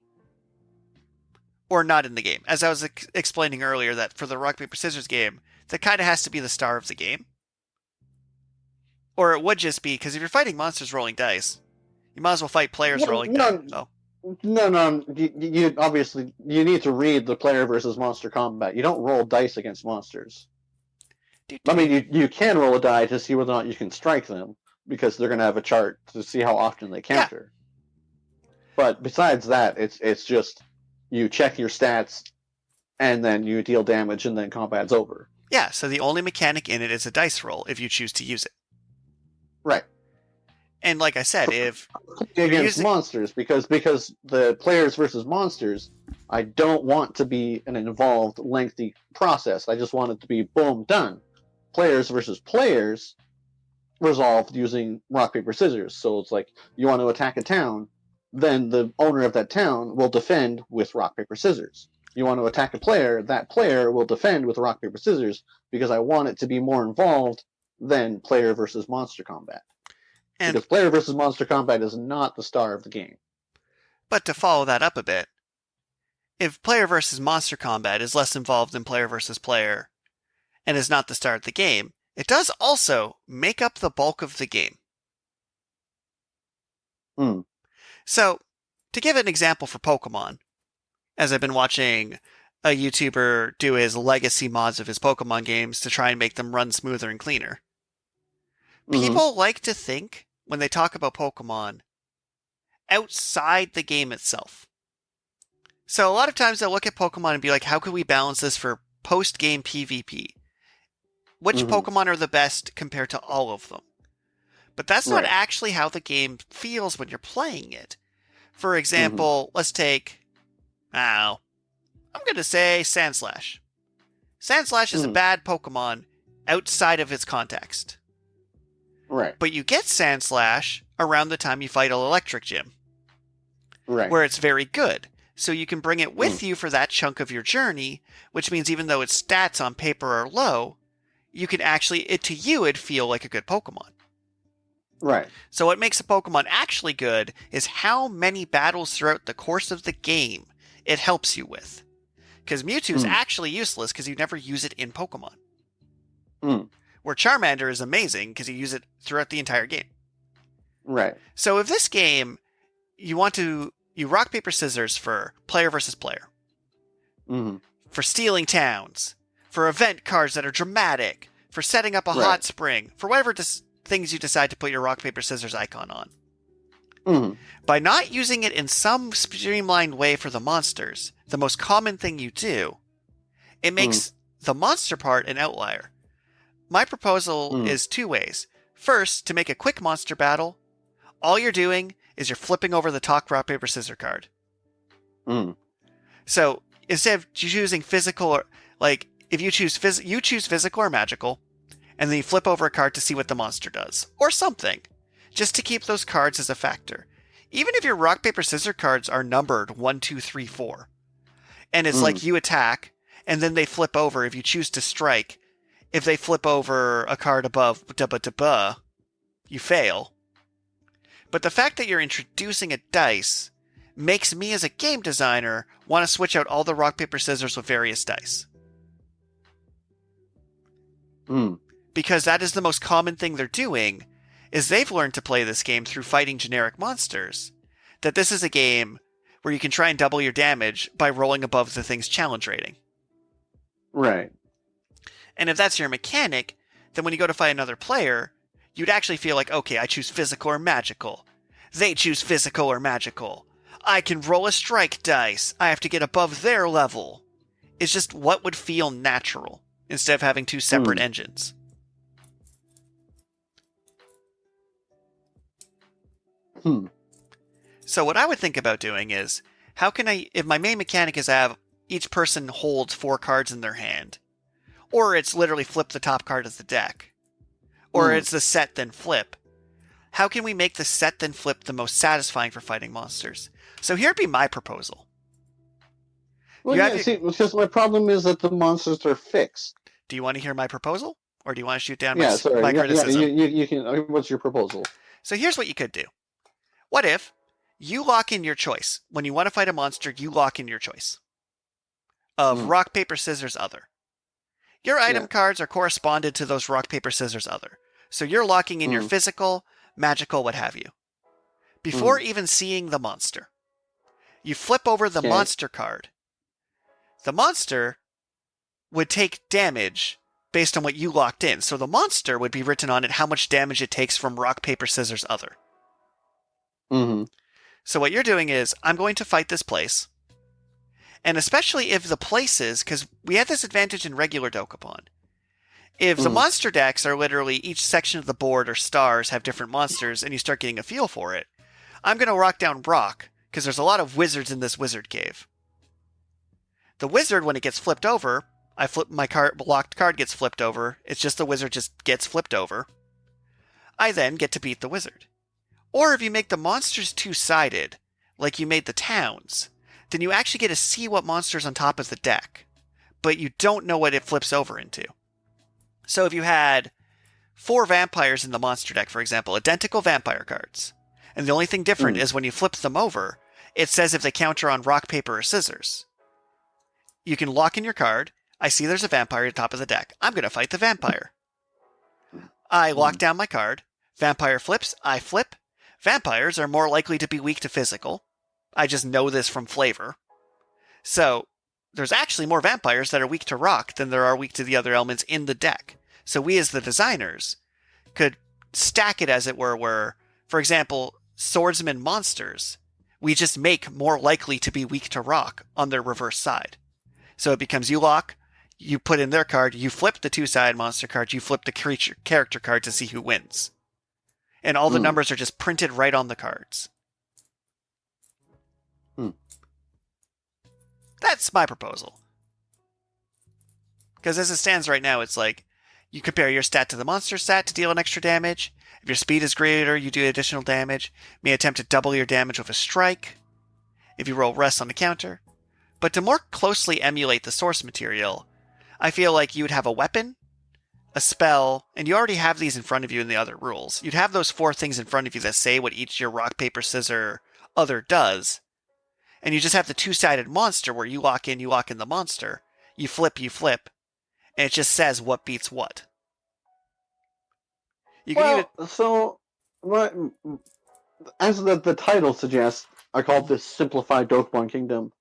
or not in the game. As I was explaining earlier, that for the rock, paper, scissors game, that kind of has to be the star of the game. Or it would just be, because if you're fighting monsters rolling dice, you might as well fight players rolling dice. No. You obviously you need to read the player versus monster combat. You don't roll dice against monsters. I mean, you can roll a die to see whether or not you can strike them, because they're going to have a chart to see how often they counter. Yeah. But besides that, it's just you check your stats, and then you deal damage, and then combat's over. Yeah, so the only mechanic in it is a dice roll if you choose to use it. Right. And like I said, if against monsters, because the players versus monsters, I don't want to be an involved, lengthy process. I just want it to be boom, done. Players versus players resolved using rock, paper, scissors. So it's like, you want to attack a town, then the owner of that town will defend with rock, paper, scissors. You want to attack a player, that player will defend with rock, paper, scissors, because I want it to be more involved than player versus monster combat. Because player versus monster combat is not the star of the game. But to follow that up a bit, if player versus monster combat is less involved than player versus player, and is not the star of the game, it does also make up the bulk of the game. So, to give an example for Pokemon, as I've been watching a YouTuber do his legacy mods of his Pokemon games to try and make them run smoother and cleaner. People like to think, when they talk about Pokemon, outside the game itself. So a lot of times they'll look at Pokemon and be like, how can we balance this for post-game PvP? Which Pokemon are the best compared to all of them? But that's not actually how the game feels when you're playing it. For example, let's take, I'm going to say Sandslash. Sandslash is a bad Pokemon outside of its context. Right. But you get Sandslash around the time you fight an electric gym. Right. Where it's very good. So you can bring it with you for that chunk of your journey, which means even though its stats on paper are low, you can actually, to you, it'd feel like a good Pokemon. Right. So what makes a Pokemon actually good is how many battles throughout the course of the game it helps you with. Because Mewtwo's actually useless because you never use it in Pokemon. Where Charmander is amazing because you use it throughout the entire game. Right. So if this game, you rock, paper, scissors for player versus player. For stealing towns. For event cards that are dramatic. For setting up a hot spring. For whatever things you decide to put your rock, paper, scissors icon on. By not using it in some streamlined way for the monsters, the most common thing you do, it makes the monster part an outlier. My proposal is 2 ways. First, to make a quick monster battle, all you're doing is you're flipping over the top rock, paper, scissors card. So, instead of choosing physical, or like, If you choose you choose physical or magical, and then you flip over a card to see what the monster does, or something, just to keep those cards as a factor. Even if your rock, paper, scissors cards are numbered 1, 2, 3, 4, and it's like you attack, and then they flip over if you choose to strike. If they flip over a card above, you fail. But the fact that you're introducing a dice makes me as a game designer want to switch out all the rock, paper, scissors with various dice. Because that is the most common thing they're doing, is they've learned to play this game through fighting generic monsters. That this is a game where you can try and double your damage by rolling above the thing's challenge rating. Right. And if that's your mechanic, then when you go to fight another player, you'd actually feel like, okay, I choose physical or magical. They choose physical or magical. I can roll a strike dice. I have to get above their level. It's just what would feel natural, instead of having two separate engines. So what I would think about doing is, how can I, if my main mechanic is have each person holds 4 cards in their hand, or it's literally flip the top card of the deck, or it's the set then flip, how can we make the set then flip the most satisfying for fighting monsters? So here'd be my proposal. Well, see, because my problem is that the monsters are fixed. Do you want to hear my proposal? Or do you want to shoot down my criticism? You can. What's your proposal? So here's what you could do. What if you lock in your choice? When you want to fight a monster, you lock in your choice of rock, paper, scissors, other. Your item cards are corresponded to those rock, paper, scissors, other. So you're locking in your physical, magical, what have you. Before even seeing the monster, you flip over the monster card. The monster would take damage based on what you locked in. So the monster would be written on it how much damage it takes from rock, paper, scissors, other. So what you're doing is, I'm going to fight this place. And especially if the places, because we have this advantage in regular Dokapon. If the monster decks are literally each section of the board or stars have different monsters and you start getting a feel for it, I'm going to rock down rock, because there's a lot of wizards in this wizard cave. The wizard, when it gets flipped over, I flip my locked card gets flipped over. It's just the wizard just gets flipped over. I then get to beat the wizard. Or if you make the monsters two-sided, like you made the towns, then you actually get to see what monster's on top of the deck, but you don't know what it flips over into. So if you had 4 vampires in the monster deck, for example, identical vampire cards, and the only thing different is when you flip them over, it says if they counter on rock, paper, or scissors. You can lock in your card. I see there's a vampire at the top of the deck. I'm going to fight the vampire. I lock down my card. Vampire flips. I flip. Vampires are more likely to be weak to physical. I just know this from flavor. So there's actually more vampires that are weak to rock than there are weak to the other elements in the deck. So we as the designers could stack it, as it were, where, for example, swordsman monsters, we just make more likely to be weak to rock on their reverse side. So it becomes you lock, you put in their card, you flip the two-sided monster card, you flip the character card to see who wins. And all the numbers are just printed right on the cards. That's my proposal. Because as it stands right now, it's like, you compare your stat to the monster stat to deal an extra damage. If your speed is greater, you do additional damage. You may attempt to double your damage with a strike, if you roll rest on the counter. But to more closely emulate the source material, I feel like you would have a weapon, a spell, and you already have these in front of you in the other rules. You'd have those 4 things in front of you that say what each your rock, paper, scissor, other does. And you just have the two-sided monster where you lock in the monster. You flip, and it just says what beats what. So, as the title suggests, I call this Simplified Dokapon Kingdom.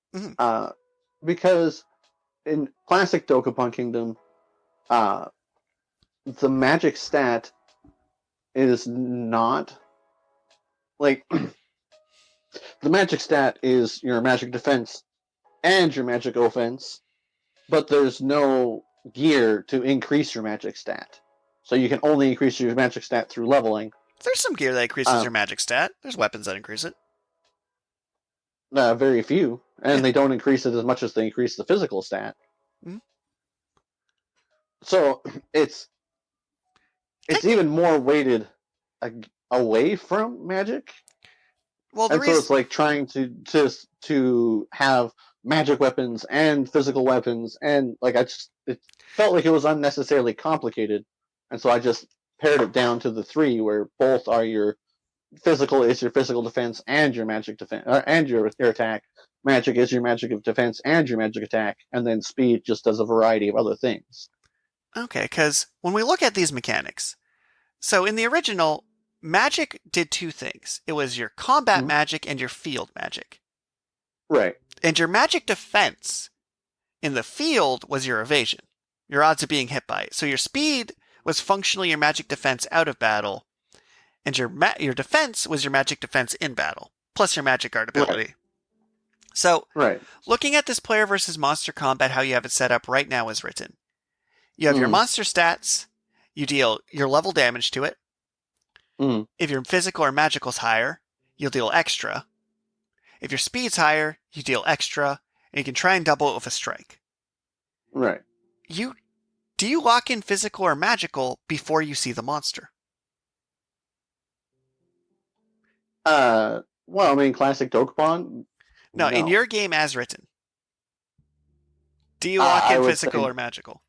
Because in classic Dokapon Kingdom, the magic stat is not like the magic stat is your magic defense and your magic offense, but there's no gear to increase your magic stat. So you can only increase your magic stat through leveling. There's some gear that increases your magic stat. There's weapons that increase it. Very few. And they don't increase it as much as they increase the physical stat. So it's even more weighted away from magic, Well, the and so reason it's like trying to have magic weapons and physical weapons, and like it felt like it was unnecessarily complicated, and so I just pared it down to the three, where both are your physical is your physical defense and your magic defense and your attack. Magic is your magic of defense and your magic attack, and then speed just does a variety of other things. okay, because when we look at these mechanics, so in the original, magic did two things. It was your combat Mhm. magic and your field magic. Right. And your magic defense in the field was your evasion, your odds of being hit by it. So your speed was functionally your magic defense out of battle, and your defense was your magic defense in battle, plus your magic guard ability. Right. So, Right. looking at this player versus monster combat, how you have it set up right now is written. You have your monster stats, you deal your level damage to it. If your physical or magical's higher, you'll deal extra. If your speed's higher, you deal extra, and you can try and double it with a strike. Right. Do you lock in physical or magical before you see the monster? Well, I mean, classic Dokapon. No, in your game as written. Do you lock in physical or magical?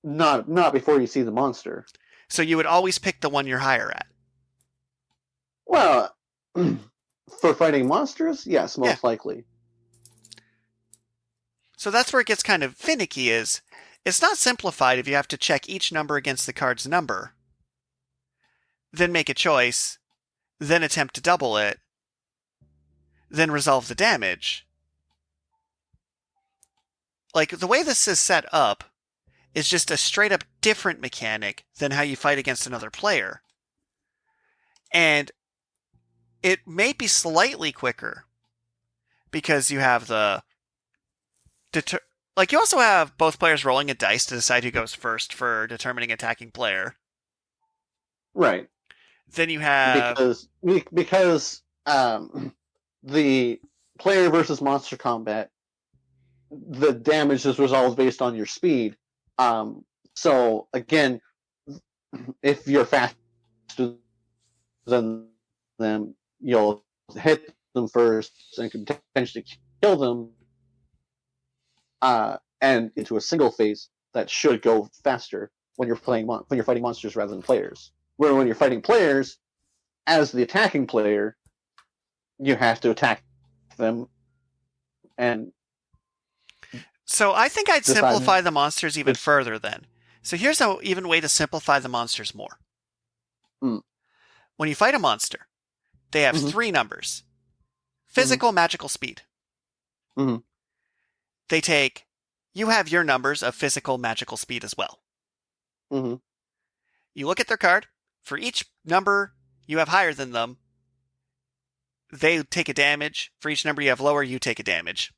Not before you see the monster. So you would always pick the one you're higher at. Well, for fighting monsters, yes, most likely. So that's where it gets kind of finicky is, it's not simplified if you have to check each number against the card's number, then make a choice, then attempt to double it, then resolve the damage. Like, the way this is set up is just a straight up different mechanic than how you fight against another player. And it may be slightly quicker because you have you also have both players rolling a dice to decide who goes first for determining attacking player. Right. Then you have because the player versus monster combat, the damage is resolved based on your speed. So again, if you're faster than them, you'll hit them first and can potentially kill them. And into a single phase that should go faster when you're fighting monsters rather than players. Where when you're fighting players, as the attacking player, you have to attack them. And so I think I'd simplify the monsters even further then. So here's an even way to simplify the monsters more. When you fight a monster, they have three numbers. Physical, magical, speed. You have your numbers of physical, magical, speed as well. You look at their card. For each number you have higher than them, they take a damage. For each number you have lower, you take a damage.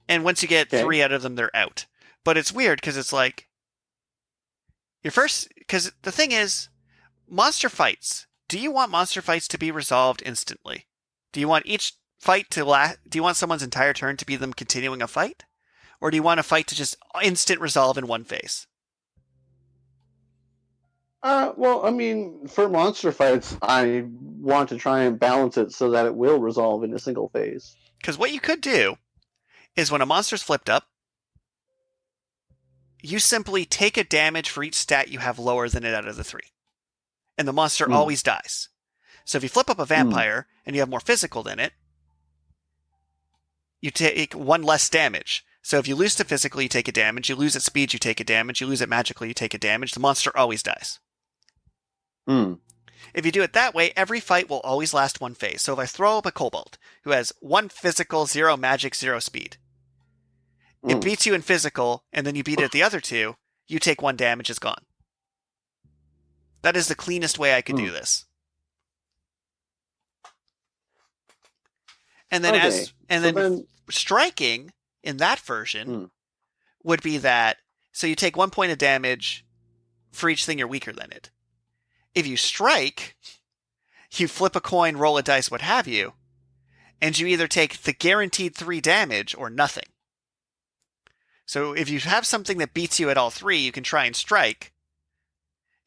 And once you get 3 out of them, they're out. But it's weird because it's like because the thing is, monster fights. Do you want monster fights to be resolved instantly? Do you want each fight to do you want someone's entire turn to be them continuing a fight? Or do you want a fight to just instant resolve in one phase? Well, I mean, for monster fights, I want to try and balance it so that it will resolve in a single phase. Because what you could do is when a monster's flipped up, you simply take a damage for each stat you have lower than it out of the 3. And the monster always dies. So if you flip up a vampire and you have more physical than it, you take 1 less damage. So if you lose to physical, you take a damage. You lose at speed, you take a damage. You lose at magical, you take a damage. The monster always dies. If you do it that way, every fight will always last 1 phase. So if I throw up a kobold who has 1 physical, 0 magic, 0 speed, it beats you in physical, and then you beat it at the other 2, you take 1 damage, it's gone. That is the cleanest way I could do this. And then striking in that version would be that, so you take 1 point of damage for each thing you're weaker than it. If you strike, you flip a coin, roll a dice, what have you, and you either take the guaranteed 3 damage or nothing. So if you have something that beats you at all three, you can try and strike,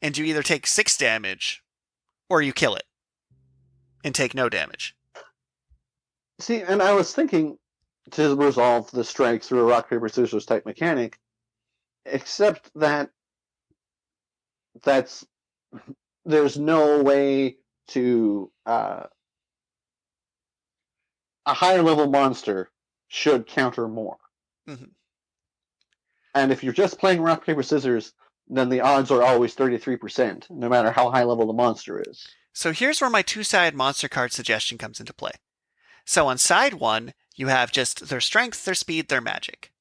and you either take 6 damage, or you kill it and take no damage. See, and I was thinking to resolve the strike through a rock, paper, scissors type mechanic, except that there's no way to a higher level monster should counter more. Mm-hmm. And if you're just playing rock, paper, scissors, then the odds are always 33%, no matter how high level the monster is. So here's where my 2-sided monster card suggestion comes into play. So on side 1, you have just their strength, their speed, their magic.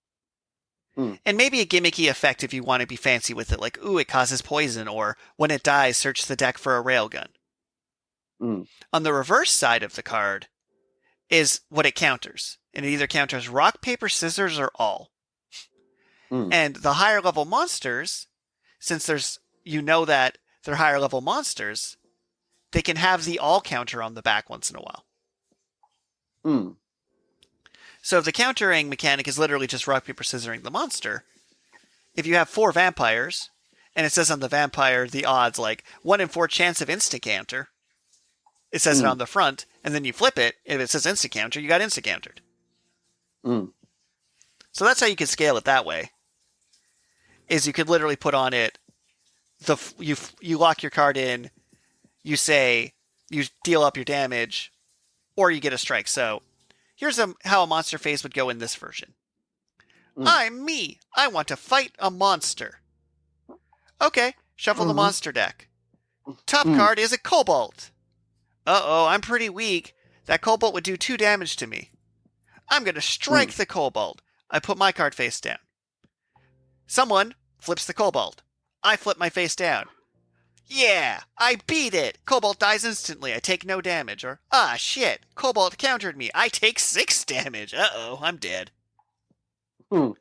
And maybe a gimmicky effect if you want to be fancy with it, like, ooh, it causes poison, or when it dies, search the deck for a railgun. On the reverse side of the card is what it counters. And it either counters rock, paper, scissors, or all. And the higher level monsters, since that they're higher level monsters, they can have the all counter on the back once in a while. So if the countering mechanic is literally just rock, paper, scissoring the monster, if you have 4 vampires, and it says on the vampire the odds like 1 in 4 chance of insta counter, it says it on the front, and then you flip it, if it says insta counter, you got insta countered. So that's how you could scale it that way. Is you could literally put on it you lock your card in, you say you deal up your damage, or you get a strike. So here's how a monster phase would go in this version. I'm me. I want to fight a monster. Okay, shuffle the monster deck. Top card is a kobold. Uh-oh, I'm pretty weak. That kobold would do 2 damage to me. I'm going to strike the kobold. I put my card face down. Someone flips the kobold. I flip my face down. Yeah, I beat it. Kobold dies instantly. I take no damage. Or, shit, kobold countered me. I take 6 damage. Uh-oh, I'm dead. And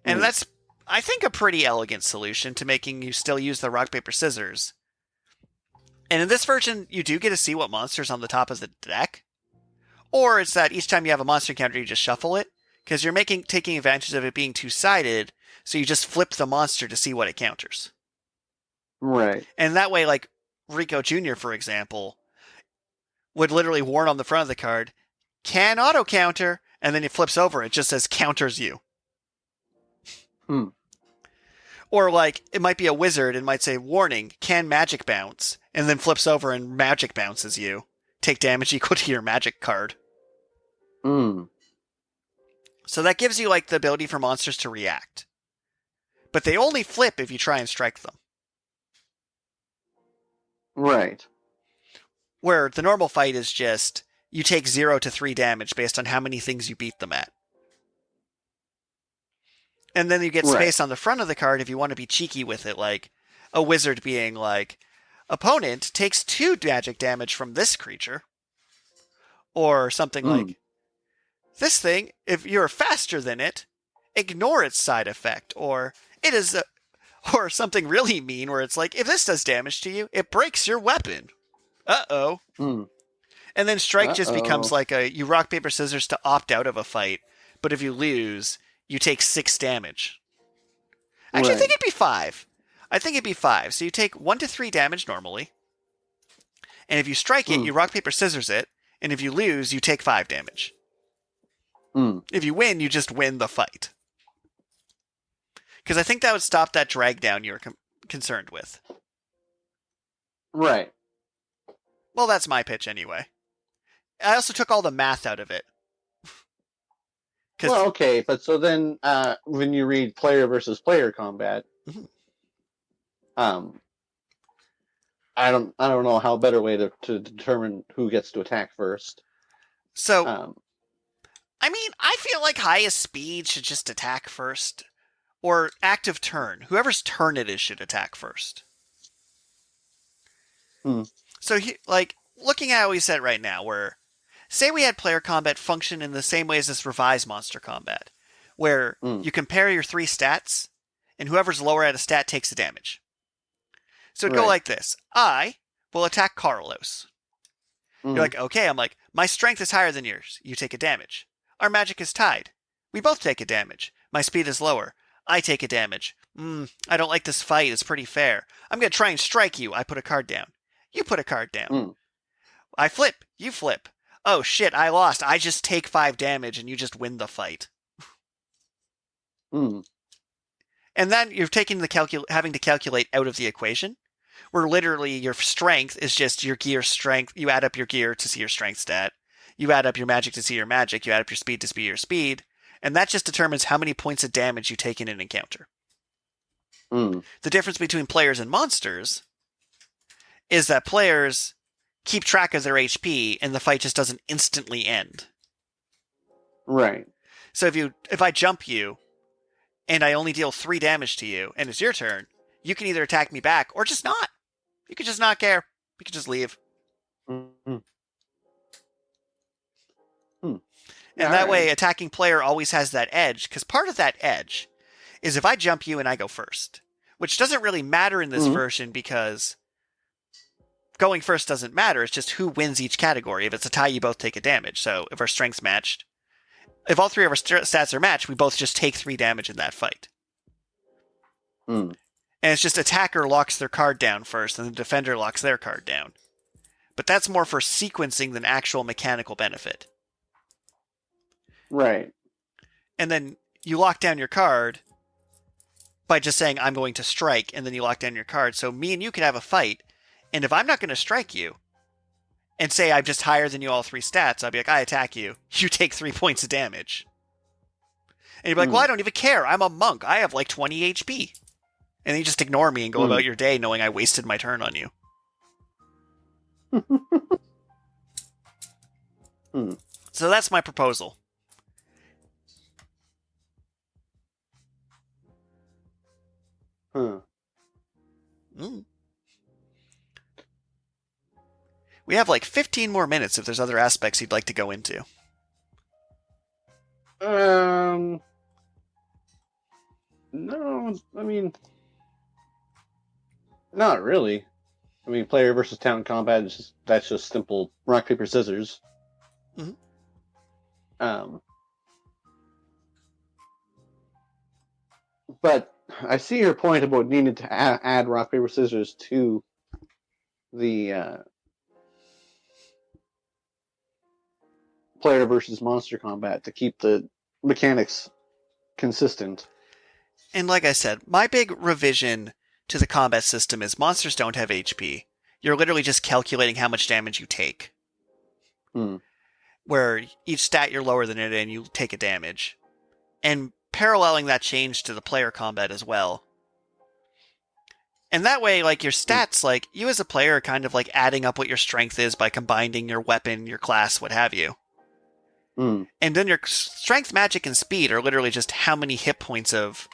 that's, I think, a pretty elegant solution to making you still use the rock, paper, scissors. And in this version, you do get to see what monster's on the top of the deck. Or it's that each time you have a monster encounter, you just shuffle it. Because you're taking advantage of it being 2-sided, so you just flip the monster to see what it counters. Right. And that way, like, Rico Jr., for example, would literally warn on the front of the card, can auto-counter, and then it flips over, it just says, counters you. Or, like, it might be a wizard, it might say, warning, can magic bounce, and then flips over and magic bounces you. Take damage equal to your magic card. So that gives you, like, the ability for monsters to react. But they only flip if you try and strike them. Right. Where the normal fight is just, you take 0 to 3 damage based on how many things you beat them at. And then you get space on the front of the card if you want to be cheeky with it, like a wizard being like, opponent takes 2 magic damage from this creature. Or something like, this thing, if you're faster than it, ignore its side effect. Or it is or something really mean where it's like, if this does damage to you, it breaks your weapon. Uh-oh. And then strike just becomes like you rock, paper, scissors to opt out of a fight. But if you lose, you take 6 damage. Actually, I think it'd be 5. I think it'd be 5. So you take 1 to 3 damage normally. And if you strike it, you rock, paper, scissors it. And if you lose, you take 5 damage. If you win, you just win the fight. Because I think that would stop that drag down you're concerned with. Right. Well, that's my pitch anyway. I also took all the math out of it. Well, okay, but so then when you read player versus player combat, I don't know how better way to determine who gets to attack first. So, I mean, I feel like highest speed should just attack first. Or active turn. Whoever's turn it is should attack first. So, like, looking at how we said right now, where, say we had player combat function in the same way as this revised monster combat, where you compare your 3 stats, and whoever's lower at a stat takes the damage. So it'd go like this. I will attack Carlos. You're like, okay. I'm like, my strength is higher than yours. You take a damage. Our magic is tied. We both take a damage. My speed is lower. I take a damage. I don't like this fight. It's pretty fair. I'm going to try and strike you. I put a card down. You put a card down. Mm. I flip. You flip. Oh shit, I lost. I just take 5 damage and you just win the fight. Mm. And then you're taking having to calculate out of the equation, where literally your strength is just your gear strength. You add up your gear to see your strength stat. You add up your magic to see your magic. You add up your speed to see your speed. And that just determines how many points of damage you take in an encounter. Mm. The difference between players and monsters is that players keep track of their HP and the fight just doesn't instantly end. Right. So if I jump you and I only deal 3 damage to you and it's your turn, you can either attack me back or just not. You could just not care. You could just leave. Mm-hmm. And that way, attacking player always has that edge, because part of that edge is if I jump you and I go first, which doesn't really matter in this version because going first doesn't matter. It's just who wins each category. If it's a tie, you both take a damage. So if our strength's matched, if all 3 of our stats are matched, we both just take 3 damage in that fight. Mm. And it's just attacker locks their card down first, and the defender locks their card down. But that's more for sequencing than actual mechanical benefit. Right. And then you lock down your card by just saying, I'm going to strike, and then you lock down your card. So me and you can have a fight, and if I'm not going to strike you, and say I'm just higher than you all 3 stats, I'll be like, I attack you. You take 3 points of damage. And you'll be like, well, I don't even care. I'm a monk. I have like 20 HP. And then you just ignore me and go about your day knowing I wasted my turn on you. So that's my proposal. Huh. We have like 15 more minutes if there's other aspects you'd like to go into. No, I mean, not really. I mean, player versus town combat is that's just simple rock, paper, scissors. But I see your point about needing to add rock, paper, scissors to the player versus monster combat to keep the mechanics consistent. And like I said, my big revision to the combat system is monsters don't have HP. You're literally just calculating how much damage you take. Where each stat you're lower than it and you take a damage. And paralleling that change to the player combat as well. And that way, like, your stats, like, you as a player are kind of like adding up what your strength is by combining your weapon, your class, what have you. And then your strength, magic, and speed are literally just how many hit points of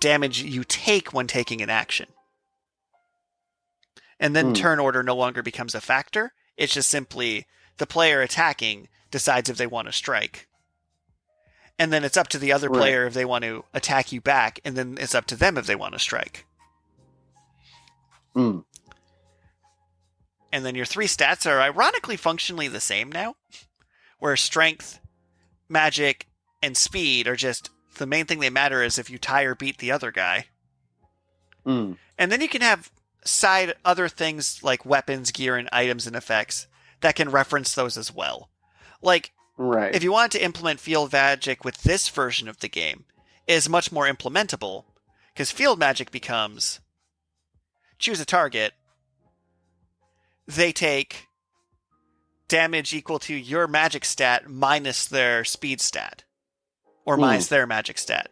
damage you take when taking an action. And then turn order no longer becomes a factor. It's just simply the player attacking decides if they want to strike. And then it's up to the other player if they want to attack you back, and then it's up to them if they want to strike. And then your 3 stats are ironically functionally the same now, where strength, magic, and speed are just the main thing they matter is if you tie or beat the other guy. And then you can have side other things like weapons, gear, and items and effects that can reference those as well. Like, if you wanted to implement field magic with this version of the game, it is much more implementable, because field magic becomes choose a target, they take damage equal to your magic stat minus their speed stat, or minus their magic stat.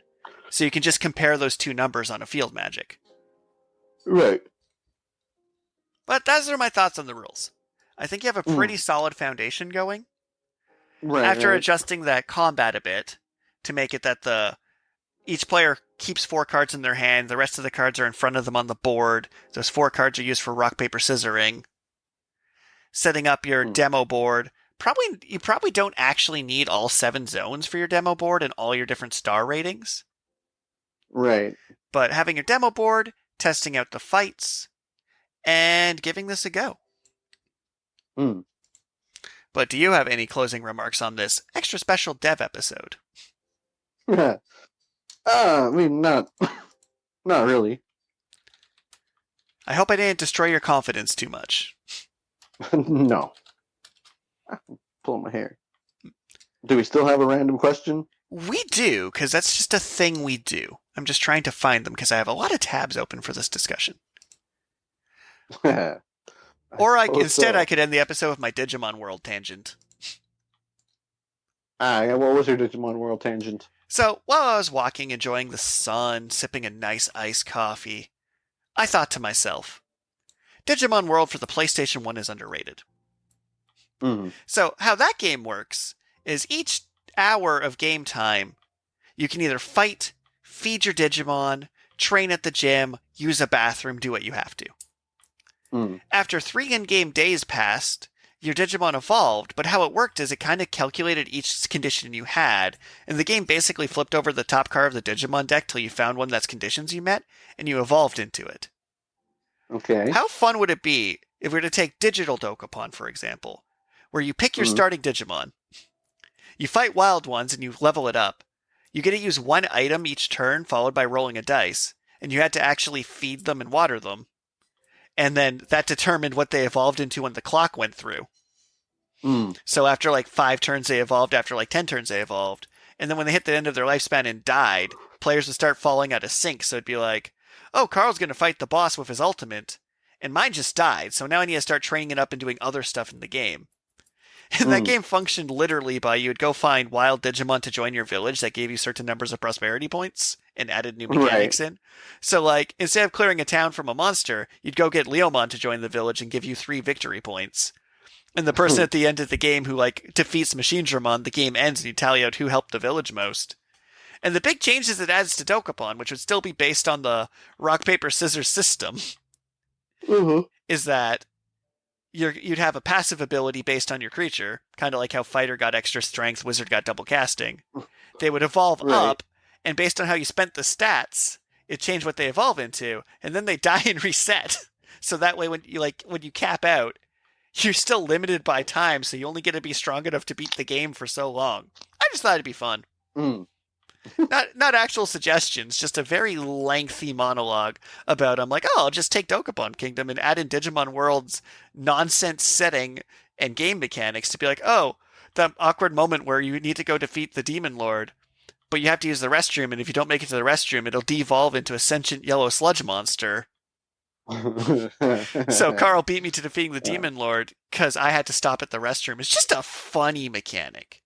So you can just compare those 2 numbers on a field magic. Right. But those are my thoughts on the rules. I think you have a pretty solid foundation going. After adjusting that combat a bit to make it that each player keeps 4 cards in their hand, the rest of the cards are in front of them on the board. Those 4 cards are used for rock, paper, scissoring. Setting up your demo board. You probably don't actually need all 7 zones for your demo board and all your different star ratings. Right. But having your demo board, testing out the fights, and giving this a go. But do you have any closing remarks on this extra special dev episode? I mean, not really. I hope I didn't destroy your confidence too much. No. Pulling my hair. Do we still have a random question? We do, because that's just a thing we do. I'm just trying to find them because I have a lot of tabs open for this discussion. Or I could end the episode with my Digimon World tangent. Yeah, what was your Digimon World tangent? So, while I was walking, enjoying the sun, sipping a nice iced coffee, I thought to myself, Digimon World for the PlayStation 1 is underrated. Mm. So, how that game works is each hour of game time, you can either fight, feed your Digimon, train at the gym, use a bathroom, do what you have to. Mm. After 3 in-game days passed, your Digimon evolved, but how it worked is it kind of calculated each condition you had, and the game basically flipped over the top card of the Digimon deck till you found one that's conditions you met, and you evolved into it. Okay. How fun would it be if we were to take Digital Dokapon, for example, where you pick your starting Digimon, you fight wild ones and you level it up, you get to use one item each turn followed by rolling a dice, and you had to actually feed them and water them, and then that determined what they evolved into when the clock went through. Mm. So after like 5 turns they evolved, after like 10 turns they evolved, and then when they hit the end of their lifespan and died, players would start falling out of sync, so it'd be like, oh, Karl's going to fight the boss with his ultimate, and mine just died, so now I need to start training it up and doing other stuff in the game. And that game functioned literally by you would go find wild Digimon to join your village that gave you certain numbers of prosperity points and added new mechanics in. So, like, instead of clearing a town from a monster, you'd go get Leomon to join the village and give you 3 victory points. And the person at the end of the game who, like, defeats Machinedramon, the game ends and you tally out who helped the village most. And the big changes it adds to Dokapon, which would still be based on the rock, paper, scissors system, is that you'd have a passive ability based on your creature, kind of like how Fighter got extra strength, Wizard got double casting. They would evolve up, and based on how you spent the stats, it changed what they evolve into, and then they die and reset. So that way, when you cap out, you're still limited by time, so you only get to be strong enough to beat the game for so long. I just thought it'd be fun. Not actual suggestions, just a very lengthy monologue about I'm like, oh, I'll just take Dokapon Kingdom and add in Digimon World's nonsense setting and game mechanics to be like, oh, that awkward moment where you need to go defeat the Demon Lord, but you have to use the restroom, and if you don't make it to the restroom, it'll devolve into a sentient yellow sludge monster. So Karl beat me to defeating the Demon Lord because I had to stop at the restroom. It's just a funny mechanic.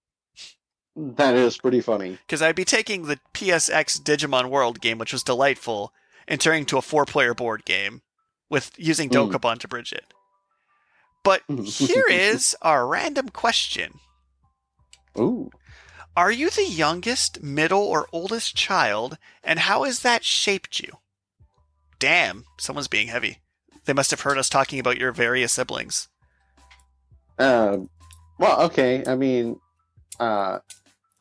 That is pretty funny. Because I'd be taking the PSX Digimon World game, which was delightful, and turning to a 4-player board game with using Dokapon to bridge it. But here is our random question. Ooh. Are you the youngest, middle, or oldest child, and how has that shaped you? Damn, someone's being heavy. They must have heard us talking about your various siblings. Well, okay. I mean, I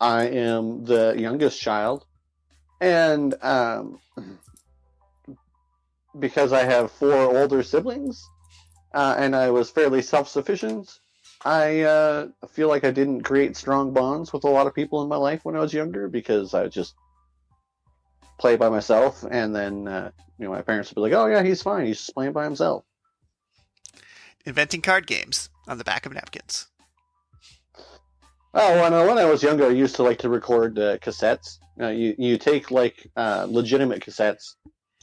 am the youngest child, and because I have 4 older siblings, and I was fairly self-sufficient, I feel like I didn't create strong bonds with a lot of people in my life when I was younger, because I would just play by myself, and then my parents would be like, oh yeah, he's fine, he's just playing by himself. Inventing card games on the back of napkins. Oh, when I was younger, I used to like to record cassettes. You take like legitimate cassettes,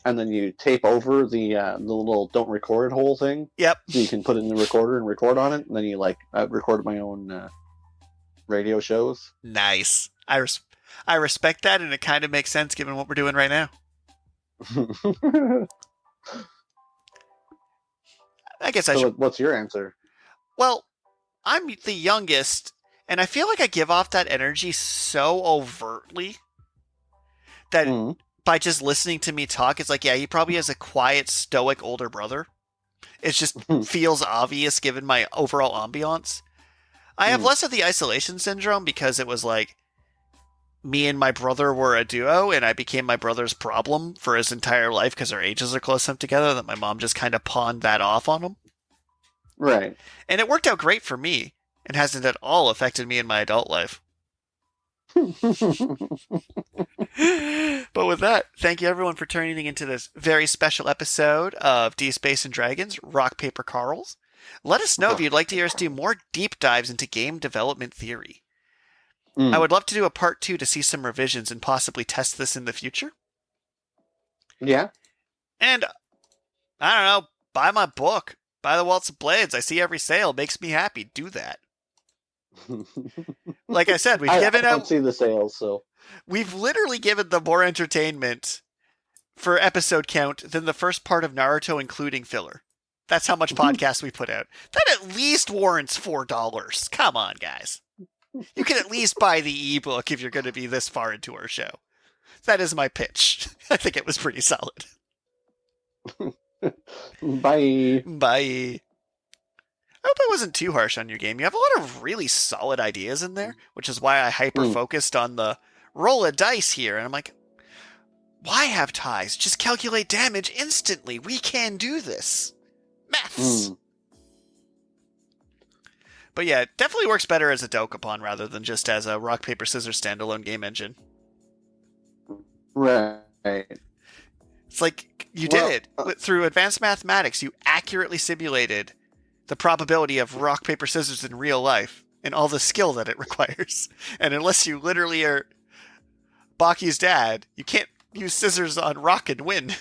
and then you tape over the little don't record hole thing. Yep. So you can put it in the recorder and record on it, and then you record my own radio shows. Nice. I respect that, and it kind of makes sense given what we're doing right now. I guess What's your answer? Well, I'm the youngest, and I feel like I give off that energy so overtly that by just listening to me talk, it's like, yeah, he probably has a quiet, stoic older brother. It just feels obvious given my overall ambiance. I have less of the isolation syndrome because it was like me and my brother were a duo, and I became my brother's problem for his entire life because our ages are close enough together that my mom just kind of pawned that off on him. Right. And it worked out great for me and hasn't at all affected me in my adult life. But with that, thank you everyone for turning into this very special episode of D Space and Dragons Rock Paper Carls. Let us know if you'd like to hear us do more deep dives into game development theory. I would love to do a part 2 to see some revisions and possibly test this in the future. Yeah. And, I don't know, buy my book. Buy the Waltz of Blades. I see every sale. Makes me happy. Do that. Like I said, I don't see the sales, so... We've literally given them more entertainment for episode count than the first part of Naruto, including filler. That's how much podcast we put out. That at least warrants $4. Come on, guys. You can at least buy the ebook if you're going to be this far into our show. That is my pitch. I think it was pretty solid. Bye. Bye. I hope I wasn't too harsh on your game. You have a lot of really solid ideas in there, which is why I hyper-focused on the roll a dice here. And I'm like, why have ties? Just calculate damage instantly. We can do this. Maths. But yeah, it definitely works better as a Dokapon rather than just as a rock, paper, scissors standalone game engine. Right. It's like you did it. Through advanced mathematics, you accurately simulated the probability of rock, paper, scissors in real life and all the skill that it requires. And unless you literally are Baki's dad, you can't use scissors on rock and win.